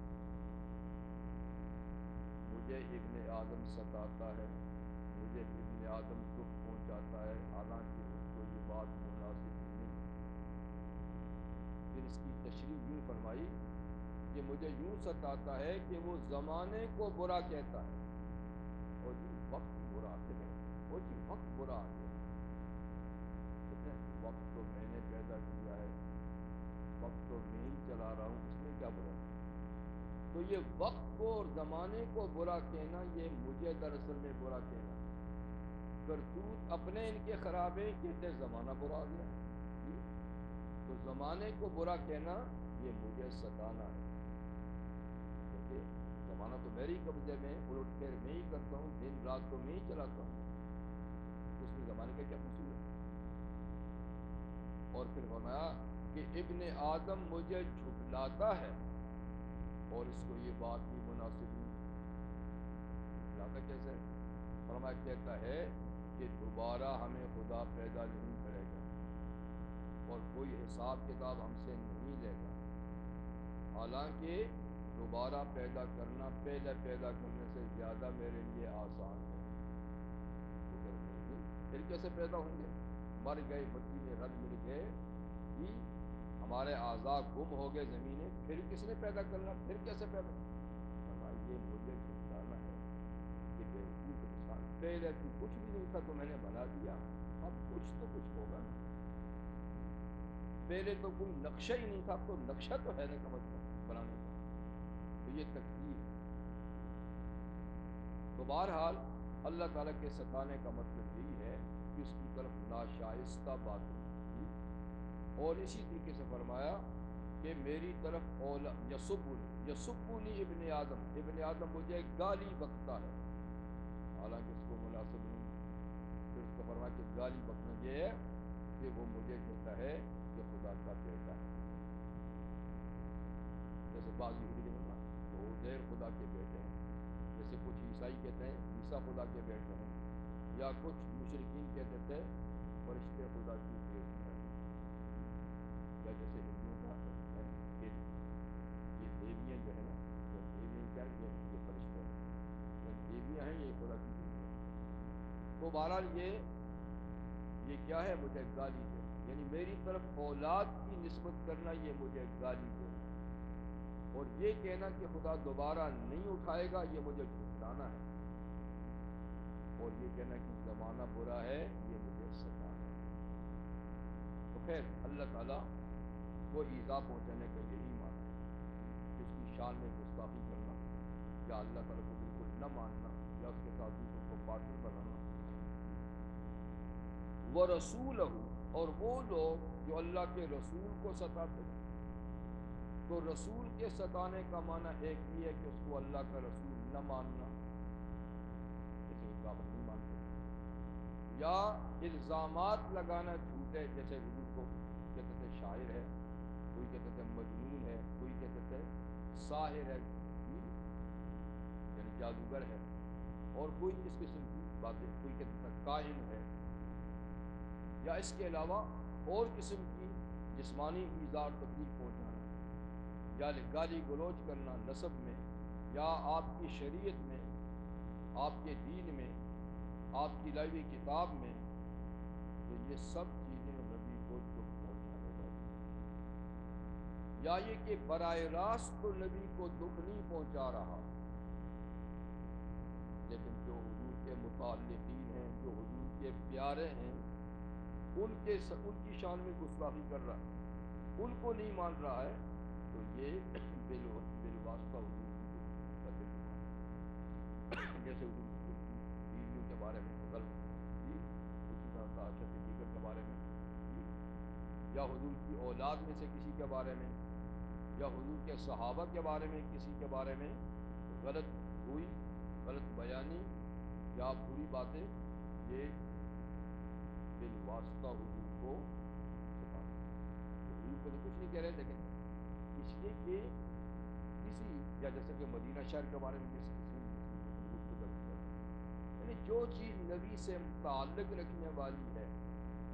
مجھے ابن آدم ستاتا ہے، مجھے ابن آدم دکھ پہنچاتا ہے، حالانکہ اس کو یہ بات مناسب نہیں۔ پھر اس کی تشریح یوں فرمائی کہ مجھے یوں ستاتا ہے کہ وہ زمانے کو برا کہتا ہے، اور جی وقت برا ہے، وہ جی وقت برا آ گیا، کہتے ہیں وقت تو میں نے پیدا کیا ہے، وقت تو میں ہی چلا رہا ہوں، اس میں کیا برا ہے؟ تو یہ وقت کو اور زمانے کو برا کہنا، یہ مجھے دراصل میں برا کہنا، کرتوت اپنے ان کے خراب ہیں، کہتے زمانہ برا آ گیا جی، تو زمانے کو برا کہنا یہ مجھے ستانا ہے، کیونکہ زمانہ تو میری قبضے میں، الٹ پھیر میں ہی کرتا ہوں، دن رات تو میں ہی چلاتا ہوں، اس میں زمانے کا کیا قصور ہے؟ اور پھر فرمایا کہ ابن آدم مجھے جھٹلاتا ہے، اور اس کو یہ بات بھی مناسب نہیں۔ جھٹلاتا کیسے؟ فرمایا کہتا ہے کہ دوبارہ ہمیں خدا پیدا نہیں کرے گا، اور کوئی حساب کتاب ہم سے نہیں لے گا، حالانکہ دوبارہ پیدا کرنا پہلے پیدا کرنے سے زیادہ میرے لیے آسان ہے۔ پھر کیسے پیدا ہوں گے؟ مر گئے، مٹی میں رل مل گئے جی، ہمارے اعضاء گم ہو گئے زمینیں، پھر کس نے پیدا کرنا؟ پھر کیسے پیدا؟ فرمایا یہ مجھے جھٹلانا ہے کہ بیوقوف انسان، پہلے تو کچھ بھی نہیں تھا تو میں نے بنا دیا، اب کچھ تو کچھ ہوگا نا، پہلے تو کوئی نقشہ ہی نہیں تھا، اب تو نقشہ تو ہے نا کم از کم بنانے کا، تو یہ تکلیف۔ تو بہرحال اللہ تعالیٰ کے ستانے کا مطلب یہی ہے کہ اس کی طرف ناشائستہ باتیں کی، اور اسی طریقے سے فرمایا کہ میری طرف یسبنی ابن آدم، ابن آدم مجھے گالی بکتا ہے، حالانکہ اس کو مناسب نہیں۔ پھر اس کو فرمایا کہ گالی بکنا یہ ہے کہ وہ مجھے کہتا ہے کہ خدا کا بیٹا ہے، جیسے بعض یہودی کہتے ہیں نا تو عزیر خدا کے بیٹے ہیں، جیسے کچھ عیسائی کہتے ہیں عیسیٰ خدا کے بیٹے ہیں، یا کچھ مشرکین کہتے تھے فرشتے خدا کی بیٹیاں ہیں، یا جیسے ہندوؤں کا ہے کہ یہ دیویاں جو ہے نا، یا دیویاں کیا ہے، یہ فرشتے ہیں، یا دیویاں ہیں، یہ خدا کی بیٹیاں ہیں۔ تو بہرحال یہ کیا ہے؟ مجھے گالی دینا، یعنی میری طرف اولاد کی نسبت کرنا، یہ مجھے گالی دینا، اور یہ کہنا کہ خدا دوبارہ نہیں اٹھائے گا، یہ مجھے جھٹلانا ہے، اور یہ کہنا کہ زمانہ برا ہے، یہ مجھے ستانا ہے۔ تو خیر اللہ تعالیٰ کو ایذا پہنچانے کا یہی معنی ہے کہ اس کی شان میں گستاخی کرنا، یا اللہ تعالیٰ کو بالکل نہ ماننا، یا اس کے ساتھ دوسروں کو پارٹنر بنانا، ورسولہ، اور وہ لوگ جو اللہ کے رسول کو ستاتے ہیں۔ تو رسول کے ستانے کا معنی ایک یہ ہے کہ اس کو اللہ کا رسول نہ ماننا، جیسے کہ آپ نہیں مانتے، یا الزامات لگانا جھوٹے، جیسے حضور کو کہتے تھے شاعر ہے، کوئی کہتے تھے مجنون ہے، کوئی کہتے تھے ساحر ہے، یعنی جادوگر ہے، اور کوئی اس قسم کی باتیں، کوئی کہتے تھے کاہن ہے، یا اس کے علاوہ اور قسم کی جسمانی ایذا اور تکلیف پہنچانا، یا گالی گلوچ کرنا نسب میں، یا آپ کی شریعت میں، آپ کے دین میں، آپ کی لائی ہوئی کتاب میں، تو یہ سب چیزیں نبی کو دکھ پہنچانے والی ہیں۔ یا یہ کہ براہ راست تو نبی کو دکھ نہیں پہنچا رہا، لیکن جو حضور کے متعلقین ہیں، جو حضور کے پیارے ہیں، ان کی شان میں گستاخی کر رہا ہے، ان کو نہیں مان رہا ہے، تو یہ بالواسطہ حضور کی قدر جیسے حضور کی بیویوں کے بارے میں غلط جی، اسی طرح عائشہ صدیقہ کے بارے میں جی، یا حضور کی اولاد میں سے کسی کے بارے میں، یا حضور کے صحابہ کے بارے میں کسی کے بارے میں غلط ہوئی، غلط بیانی یا بری باتیں، یہ بالواسطہ حضور کو ستانا۔ حضور کو تو کچھ نہیں کہہ رہے، لیکن اس لیے کہ کسی، یا جیسے کہ مدینہ شہر کے بارے میں جس قسم کی یعنی جو چیز نبی سے متعلق رکھنے والی ہے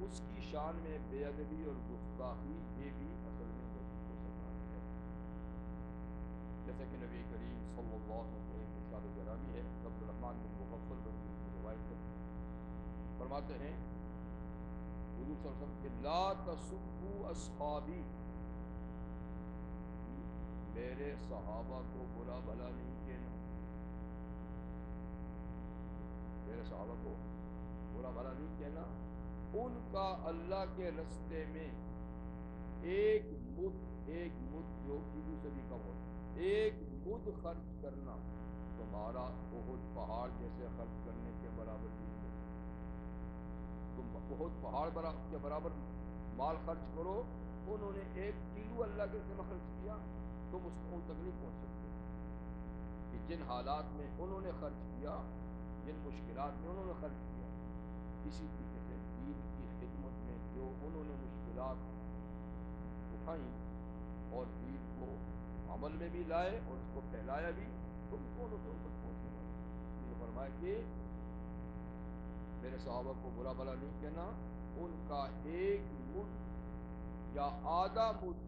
اس کی شان میں بے ادبی اور گستاخی، یہ بھی اصل میں نبی کو ستانا ہے۔ جیسے کہ نبی کریم صلی اللہ علیہ وسلم ایک ارشاد گرامی ہے، عبد الرحمن بن مغفل رضی اللہ عنہ کی روایت ہے، فرماتے ہیں حضور صلی اللہ علیہ وسلم کہ لا تسبوا اصحابی، میرے صحابہ کو برا بھلا نہیں کہنا، میرے صحابہ کو برا بھلا نہیں کہنا، ان کا اللہ کے رستے میں ایک مد جو کلو سے بھی کم ہوتا، ایک مد خرچ کرنا تمہارا احد پہاڑ جیسے خرچ کرنے کے برابر بھی نہیں۔ تم احد پہاڑ کے برابر مال خرچ کرو، انہوں نے ایک کلو اللہ کے رستے میں خرچ کیا، تم اس کو ان تک نہیں پہنچ سکتے کہ جن حالات میں انہوں نے خرچ کیا، جن مشکلات میں انہوں نے خرچ کیا، اسی طریقے سے دین کی خدمت میں جو انہوں نے مشکلات اٹھائیں اور دین کو عمل میں بھی لائے اور اس کو پھیلایا بھی، تم کون ہو تم تک پہنچنے والے؟ یہ فرمایا کہ میرے صحابہ کو برا بھلا نہیں کہنا، ان کا ایک مد یا آدھا مد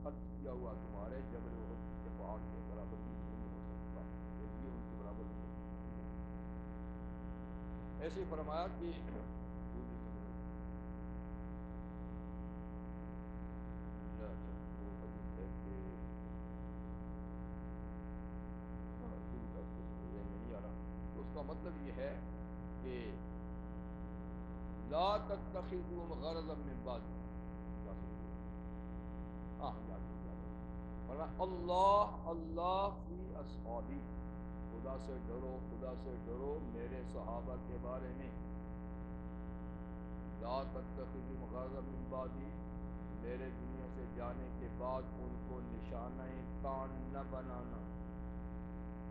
خرچ کیا ہوا تمہارے جبل احد کے پہاڑ کے برابر بھی نہیں ہو سکتا، یہ ان کے برابر نہیں ہو سکتا۔ ایسے ہی فرمایا کہ نہیں آ رہا، تو اس کا مطلب یہ ہے کہ لا تتخذوا غرضا من بعد، اللہ فی اصحابی، خدا سے ڈرو، خدا سے ڈرو میرے صحابہ کے بارے میں، لا تتخذوا غرضا من بعدی، میرے دنیا سے جانے کے بعد ان کو نشانہ طعن نہ بنانا،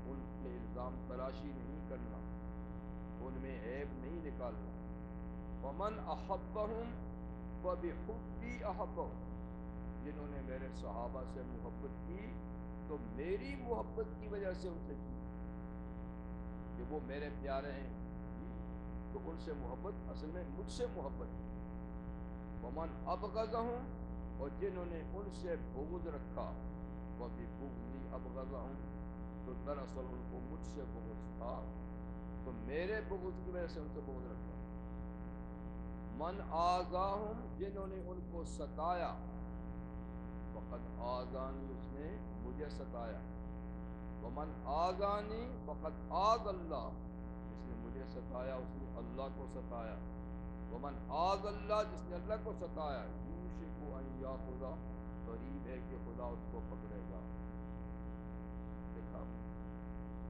ان پہ الزام تراشی نہیں کرنا، ان میں عیب نہیں نکالنا۔ ومن احبہم فبحبی احبہم، جنہوں نے میرے صحابہ سے محبت کی تو میری محبت کی وجہ سے ان سے کی، کہ وہ میرے پیارے ہیں تو ان سے محبت اصل میں مجھ سے محبت ہے۔ ومن ابغضہم، اور جنہوں نے ان سے بغض رکھا، فببغضی ابغضہم، تو دراصل ان کو مجھ سے بغض تھا، تو میرے بغض کی وجہ سے ان سے بغض رکھا۔ من آذاہم، جنہوں نے ان کو ستایا، فقد آذانی، اس نے مجھے ستایا۔ ومن آذانی فقد آذ اللہ، جس نے مجھے ستایا اس نے اللہ کو ستایا۔ ومن آذ اللہ، جس نے اللہ کو ستایا، یوشک ان یاخذ، قریب ہے کہ خدا اس کو پکڑے گا۔ دیکھا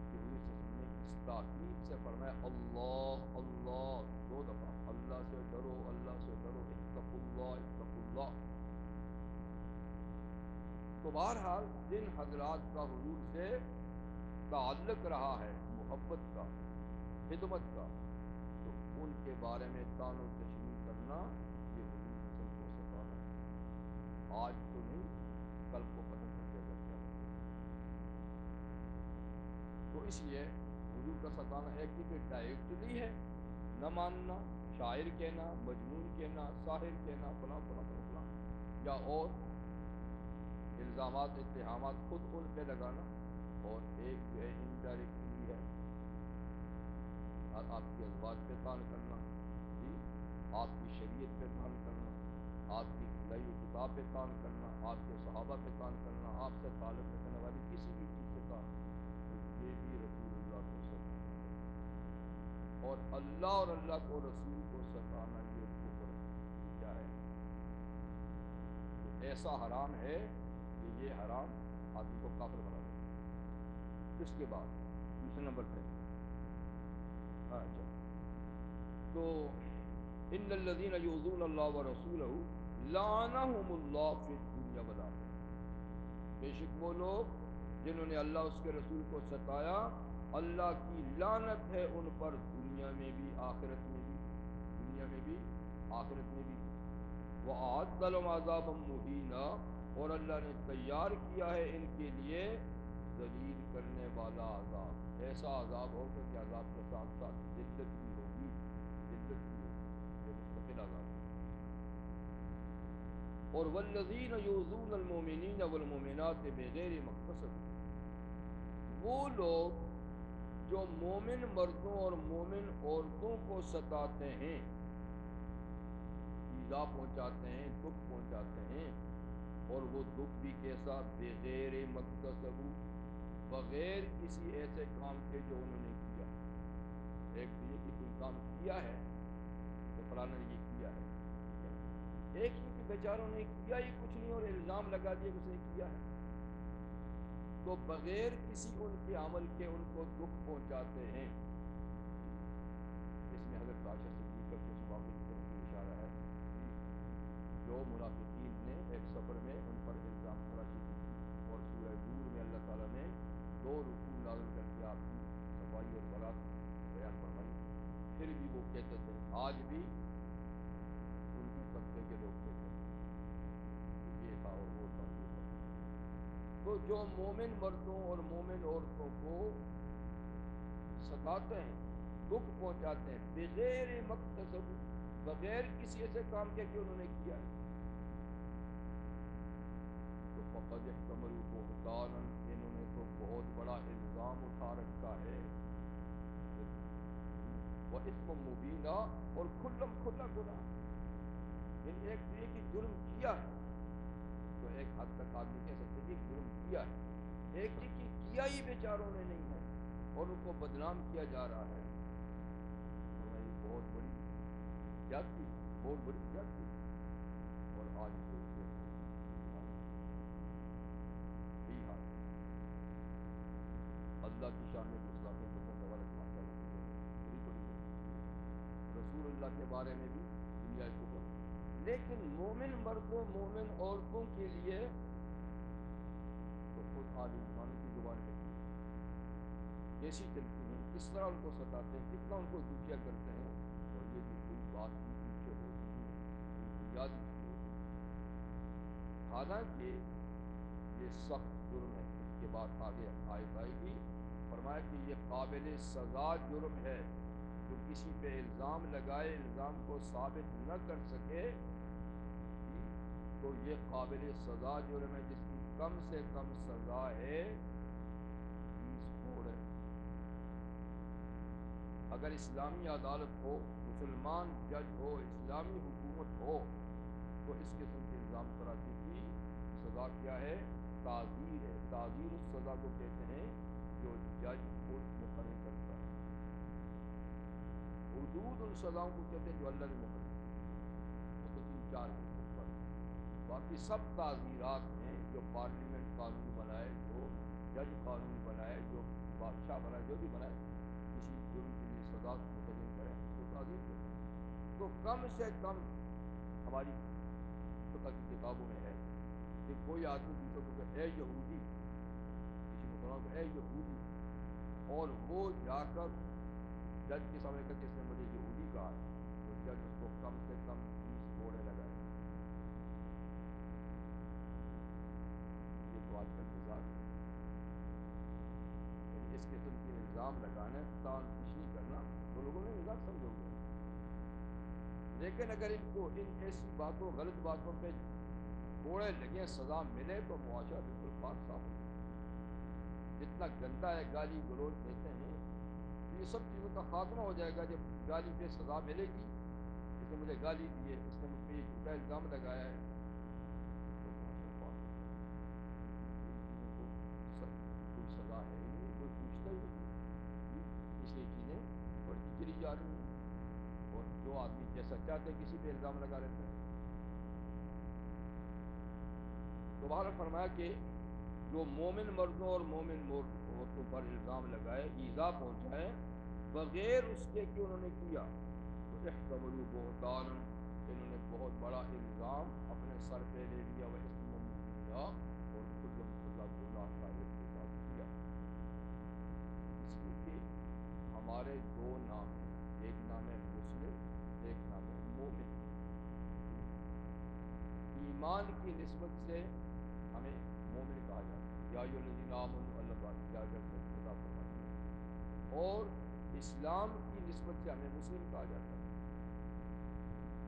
کہ حضور صلی اللہ علیہ وسلم نے اس تاکید سے فرمایا اللہ اللہ 2 دفعہ، اللہ سے ڈرو، اللہ سے ڈرو، اتقوا اللہ اتقوا اللہ۔ تو بہرحال جن حضرات کا حضور سے تعلق رہا ہے محبت کا، خدمت کا، تو ان کے بارے میں طعن و تشنیع کرنا یہ حضور قسم کو ستانا ہے۔ آج تو نہیں، کل کو پتہ چل جائے گا کیا ہوگا۔ تو اس لیے حضور کا ستانا ایک کہ ڈائریکٹلی ہے، نہ ماننا، شاعر کہنا، مجنون کہنا، ساحر کہنا، فلاں فلاں فلاں فلاں، یا اور الزامات اتہامات خود ان پہ لگانا، اور ایک جو ہے انڈائریکٹلی ہے، آپ کی ازواج پہ طعن کرنا، جی، آپ کی شریعت پہ طعن کرنا، آپ کی کھلائی کتاب پہ طعن کرنا، آپ کے صحابہ پہ طعن کرنا، آپ سے تعلق رکھنے والی کسی بھی چیز سے طعن کرنا، تو یہ بھی رسول اللہ کو ستانا ہے۔ اور اللہ کو رسول کو ستانا یہ کفر کیا ہے، یہ ایسا حرام ہے کہ یہ حرام آدمی کو کافر بنا دے۔ اس کے بعد دوسرے نمبر پہ اچھا، تو ان الذين يؤذون الله ورسوله لعنهم الله في الدنيا والآخرة، بے شک وہ لوگ جنہوں نے اللہ اس کے رسول کو ستایا، اللہ کی لعنت ہے ان پر، دنیا میں بھی آخرت میں بھی، دنیا میں بھی آخرت میں بھی۔ وَأَعَدَّ لَهُمْ عَذَابًا مُهِينًا، اور اللہ نے تیار کیا ہے ان کے لیے ذلیل کرنے والا عذاب، ایسا عذاب ہوگا کہ عذاب کے ساتھ ساتھ ذلت بھی ہوگی، ذلت بھی ہوگی، یہ مستقل عذاب ہے۔ اور والذین یؤذون المؤمنین والمؤمنات بغیر ما اکتسبوا، وہ لوگ جو مومن مردوں اور مومن عورتوں کو ستاتے ہیں، ایذا پہنچاتے ہیں، دکھ پہنچاتے ہیں، اور وہ دکھ بھی کیسا، بغیر مکتسب، بغیر کسی ایسے کام کے جو انہوں نے کیا۔ ایک تو یہ کہ کوئی کام کیا ہے تو فلانا نے یہ کیا ہے، ٹھیک ہے؟ ایک یہ کہ بیچاروں نے کیا ہی کچھ نہیں اور الزام لگا دیا کہ اس نے کیا ہے، تو بغیر کسی ان کے عمل کے ان کو دکھ پہنچاتے ہیں۔ اس میں حضرت عائشہ صدیقہ کے اس واقعے کی طرف بھی اشارہ ہے، جو منافقین نے ایک سفر میں ان پر الزام تراشی کی تھی، اور سورہ نور میں اللہ تعالیٰ نے 2 رکوع نازل کر کے آپ کی صفائی اور برات بیان فرمائی، پھر بھی وہ کہتے تھے، آج بھی ان کے طبقے کے لوگ کہتے ہیں کہ یہ تھا اور وہ تھا یہ تھا۔ تو جو مومن مردوں اور مومن عورتوں کو ستاتے ہیں، دکھ پہنچاتے ہیں، بغیر مکتسب، بغیر کسی ایسے کام کے کہ انہوں نے کیا ہے، تو فقد احتملوا بہتانا، انہوں نے تو بہت بڑا الزام اٹھا رکھا ہے، وَإِثْمًا مُبِينًا، اور کھلم کھلا گناہ۔ یعنی ایک تو یہ کہ جرم کیا ہے تو ایک حد تک آدمی کہہ سکتے ہیں کہ جرم کیا ہے، ایک یہ کہ کیا ہی بیچاروں نے نہیں ہے اور ان کو بدنام کیا جا رہا ہے، تو یہ بہت بڑی زیادتی، بہت بڑی زیادتی۔ اور آج تو اس سے یہی حال ہے، اللہ کی شان میں گستاخی کرنے والا ماشاء اللہ بڑی بڑی ہے، رسول اللہ کے بارے میں بھی دنیا کفر، لیکن مومن مردوں مومن عورتوں کے لیے تو خود آل عمران کی زبان ہے، کیسی چلتی ہیں، کس طرح ان کو ستاتے ہیں، کتنا ان کو دکھیا کرتے ہیں، اور یہ بھی کوئی بات بھی پیچھے ہوتی نہیں، کوئی بنیاد نہیں ہوتی۔ حالانکہ یہ سخت جرم ہے، اس کے بعد آگے آیت آئے گی، فرمایا کہ یہ قابل سزا جرم ہے، جو کسی پہ الزام لگائے، الزام کو ثابت نہ کر سکے تو یہ قابل سزا جرم ہے، جس کی کم سے کم سزا ہے 20 کوڑ۔ اگر اسلامی عدالت ہو، مسلمان جج ہو، اسلامی حکومت ہو، تو اس قسم کے الزام تراشی کی سزا کیا ہے؟ تعزیر ہے۔ تعزیر اس سزا کو کہتے ہیں جو جج خود مقرر کرتا ہے، حدود ان سزاؤں کو کہتے ہیں جو اللہ نے مقرر کی، وہ تو 3-4 ہیں، باقی سب تعزیرات ہیں جو پارلیمنٹ قانون بنائے، جو جج قانون بنائے، جو بادشاہ بنائے، جو بھی بنائے، کسی جرم کے لیے سزا متعین کرے، اس کو تعظیم دے. تو کم سے کم ہماری فقہ کی کتابوں میں ہے کہ کوئی آدمی پوچھو کہ اے یہودی، کسی مسلمان کو اے یہودی، اور وہ جا کر جج کے سامنے کہا کہ اس نے مجھے یہودی کہا ہے، تو جج اس کو کم سے کم 20 کوڑے لگائے. یہ تو آج کل مزاج ہے، یعنی اس قسم کے الزام لگانا، تان تشنی کرنا تو لوگوں نے مزاج سمجھو گے. لیکن اگر ان کو ان ایسی باتوں، غلط باتوں پہ کوڑے لگیں، سزا ملے، تو معاشرہ بالکل پاک صاف ہو. جتنا گندا ہے، گالی گلوچ دیتے ہیں، تو یہ سب چیزوں کا خاتمہ ہو جائے گا جب گالی پہ سزا ملے گی. اس نے مجھے گالی دی ہے، اس نے مجھ پہ یہ جھوٹا الزام لگایا ہے، تو معاشرہ پاک ہو جائے گا. ان چیزوں کو کوئی سزا ہے ہی نہیں، کوئی پوچھتا ہی نہیں، اس لیے چیزیں بڑھتی چلی جا رہی ہیں، اور جو آدمی جیسا چاہتے ہیں کسی پہ الزام لگا لیتے ہیں. دوبارہ فرمایا کہ جو مومن مردوں اور مومن عورتوں پر الزام لگائے، ایذا پہنچائے، بغیر اس کے کہ انہوں نے کیا، تو احتملوا بہتانا، انہوں نے بہت بڑا الزام اپنے سر پہ لے لیا، وہ اسم مبینا، اور کھلا کھلا گناہ کا ارتکاب کیا. اس لیے کہ ہمارے دو نام ہیں، ایک نام ہے مسلم، ایک نام ہے مومن. ایمان کی نسبت سے ہمیں مومن کہا جاتا ہے، یا ایھا الذین آمنوا، اللہ تعالیٰ کیا کرتے ہیں، خدا فرماتے ہیں. اور اسلام کی نسبت سے ہمیں مسلم کہا جاتا ہے.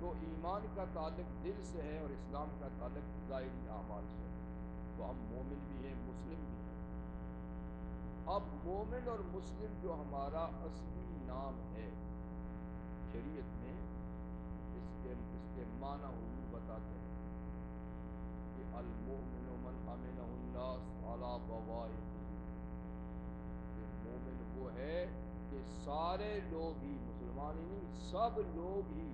تو ایمان کا تعلق دل سے ہے اور اسلام کا تعلق ظاہری اعمال سے ہے، تو ہم مومن بھی ہیں، مسلم بھی ہیں. اب مومن اور مسلم جو ہمارا اصلی نام ہے شریعت میں، اس کے معنی حضور بتاتے ہیں کہ المؤمن من امنہ الناس علی بوائقہ، کہ مومن وہ ہے کہ سارے لوگ ہی، مسلمان ہی نہیں، سب لوگ ہی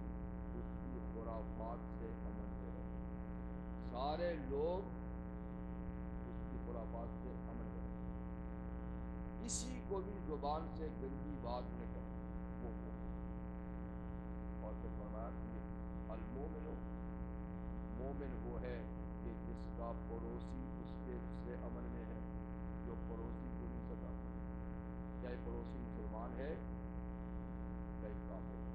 اس کی خرافات سے امن میں رہیں. سارے لوگ اس کی خرافات سے امن میں رہیں، کسی کو بھی زبان سے گندی بات نہ کریں، وہ مومن. اور پھر فرمایا کہ المومن، مومن وہ ہے کہ جس کا پڑوسی اس کے سے امن میں ہے، جو پڑوسی کو نہیں ستاتا، چاہے پڑوسی مسلمان ہے، چاہے کافر ہے،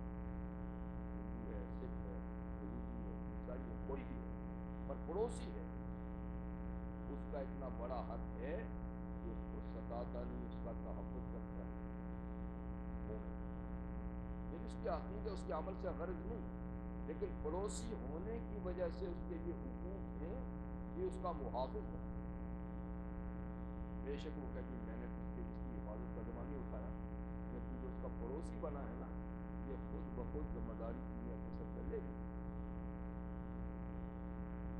ہندو ہے، سکھ ہے، یہودی ہے، عیسائی ہے، کوئی بھی ہے، پر پڑوسی ہے، اس کا اتنا بڑا حق ہے کہ اس کو ستاتا نہیں، اس کا تحفظ کرتا ہے. مومن یعنی اس کے عقیدے، اس کے عمل سے غرض نہیں، لیکن پڑوسی ہونے کی وجہ سے اس کے یہ حقوق ہیں کہ اس کا محافظ ہے. بے شک وہ کہتی میں نے اس کی حفاظت کا ذمہ نہیں اٹھایا، لیکن تو جو اس کا پڑوسی بنا ہے نا، یہ خود بخود ذمہ داری کی اپنے سر پہ لے لی.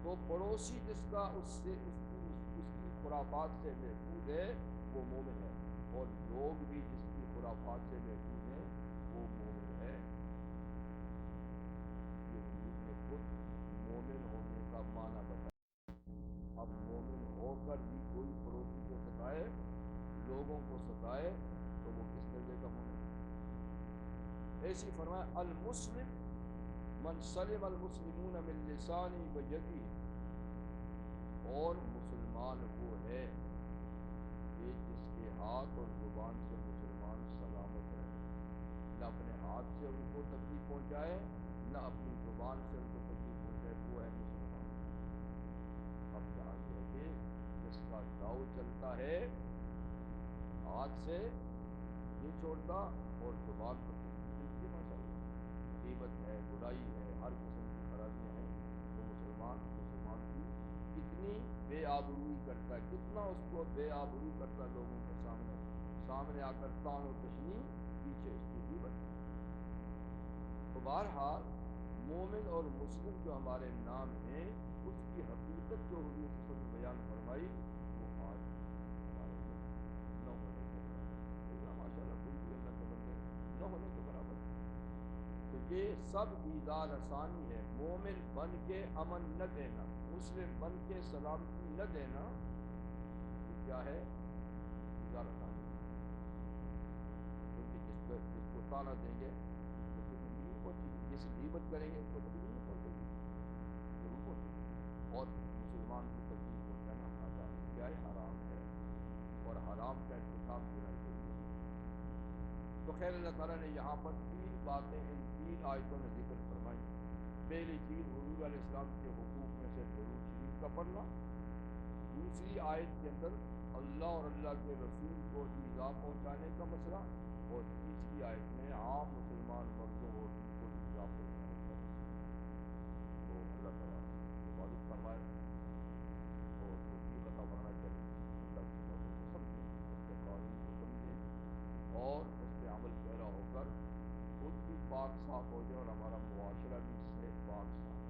تو پڑوسی جس کا اس کی خرافات سے محفوظ ہے، وہ مومن ہے، اور لوگ بھی جس کی خرافات سے محفوظ ہیں، وہ مومن ہے. یہ حضور نے خود مومن ہونے کا معنی بتایا. اب مومن ہو کر بھی کوئی پڑوسی کو ستائے، لوگوں کو ستائے، تو وہ کس درجے کا مومن ہے؟ ایسی فرمایا المسلم من سلم المسلمون من لسانی و یدی، اور مسلمان وہ ہے کہ جس کے ہاتھ اور زبان سے مسلمان سلامت رہے، نہ اپنے ہاتھ سے ان کو تکلیف پہنچائے، نہ اپنی زبان سے ان کو تکلیف پہنچائے، وہ ہے مسلمان. اب یہاں یہ ہے کہ جس کا داؤ چلتا ہے ہاتھ سے نہیں چھوڑتا، اور زبان پر تکلیف ملتی ہے، ماشاء اللہ، غیبت ہے، برائی ہے، ہر قسم کی خرابیاں ہیں، تو مسلمان کی کتنی بے آبروئی کرتا ہے، کتنا اس کو بے آبرو کرتا ہے لوگوں کے سامنے آ کر طعن و تشنیع، پیچھے اس کی غیبت. تو بہرحال مومن اور مسلم جو ہمارے نام ہیں، اس کی حقیقت جو حضور صلی اللہ علیہ وسلم نے بیان فرمائی، وہ آج ہمارے نہ ہونے کے برابر ہے. ماشاء اللہ کوئی بھی اللہ کے بندے نہ ہونے کے برابر ہے. تو یہ سب ایذا رسانی ہے. مومن بن کے امن نہ دینا، مسلم بن کے سلامتی نہ دینا، یہ کیا ہے؟ نہ دیں گے تو تکلیف نہیں پہنچے گی. جس غیبت کریں گے اس کو تکلیف نہیں پہنچے گی، ضرور پہنچے گی. اور مسلمان کو تکلیف پہنچانا حرام کیا ہے، حرام ہے، اور حرام کا ارتکاب گناہ کبیرہ ہے. تو خیر اللہ تعالیٰ نے یہاں پر تین باتیں ان تین آیتوں میں ذکر فرمائی. پہلی چیز حضور علیہ السلام کے حقوق میں سے درود شریف کا پڑھنا. دوسری آیت کے اندر اللہ اور اللہ کے رسول کو ایذا پہنچانے کا مسئلہ، اور تیسری آیت میں عام مسلمان مردوں اور ان کو ایذا پہنچانے کا مسئلہ. تو اللہ تعالیٰ حفاظت فرمائے اور توفیق عطا فرمانا چاہیے. اللہ کی باتوں کو سمجھیں، اس کے قانون کو سمجھیں اور اس پہ عمل پیرا ہو کر خود بھی پاک صاف ہو جائے اور ہمارا معاشرہ بھی اس سے پاک صاف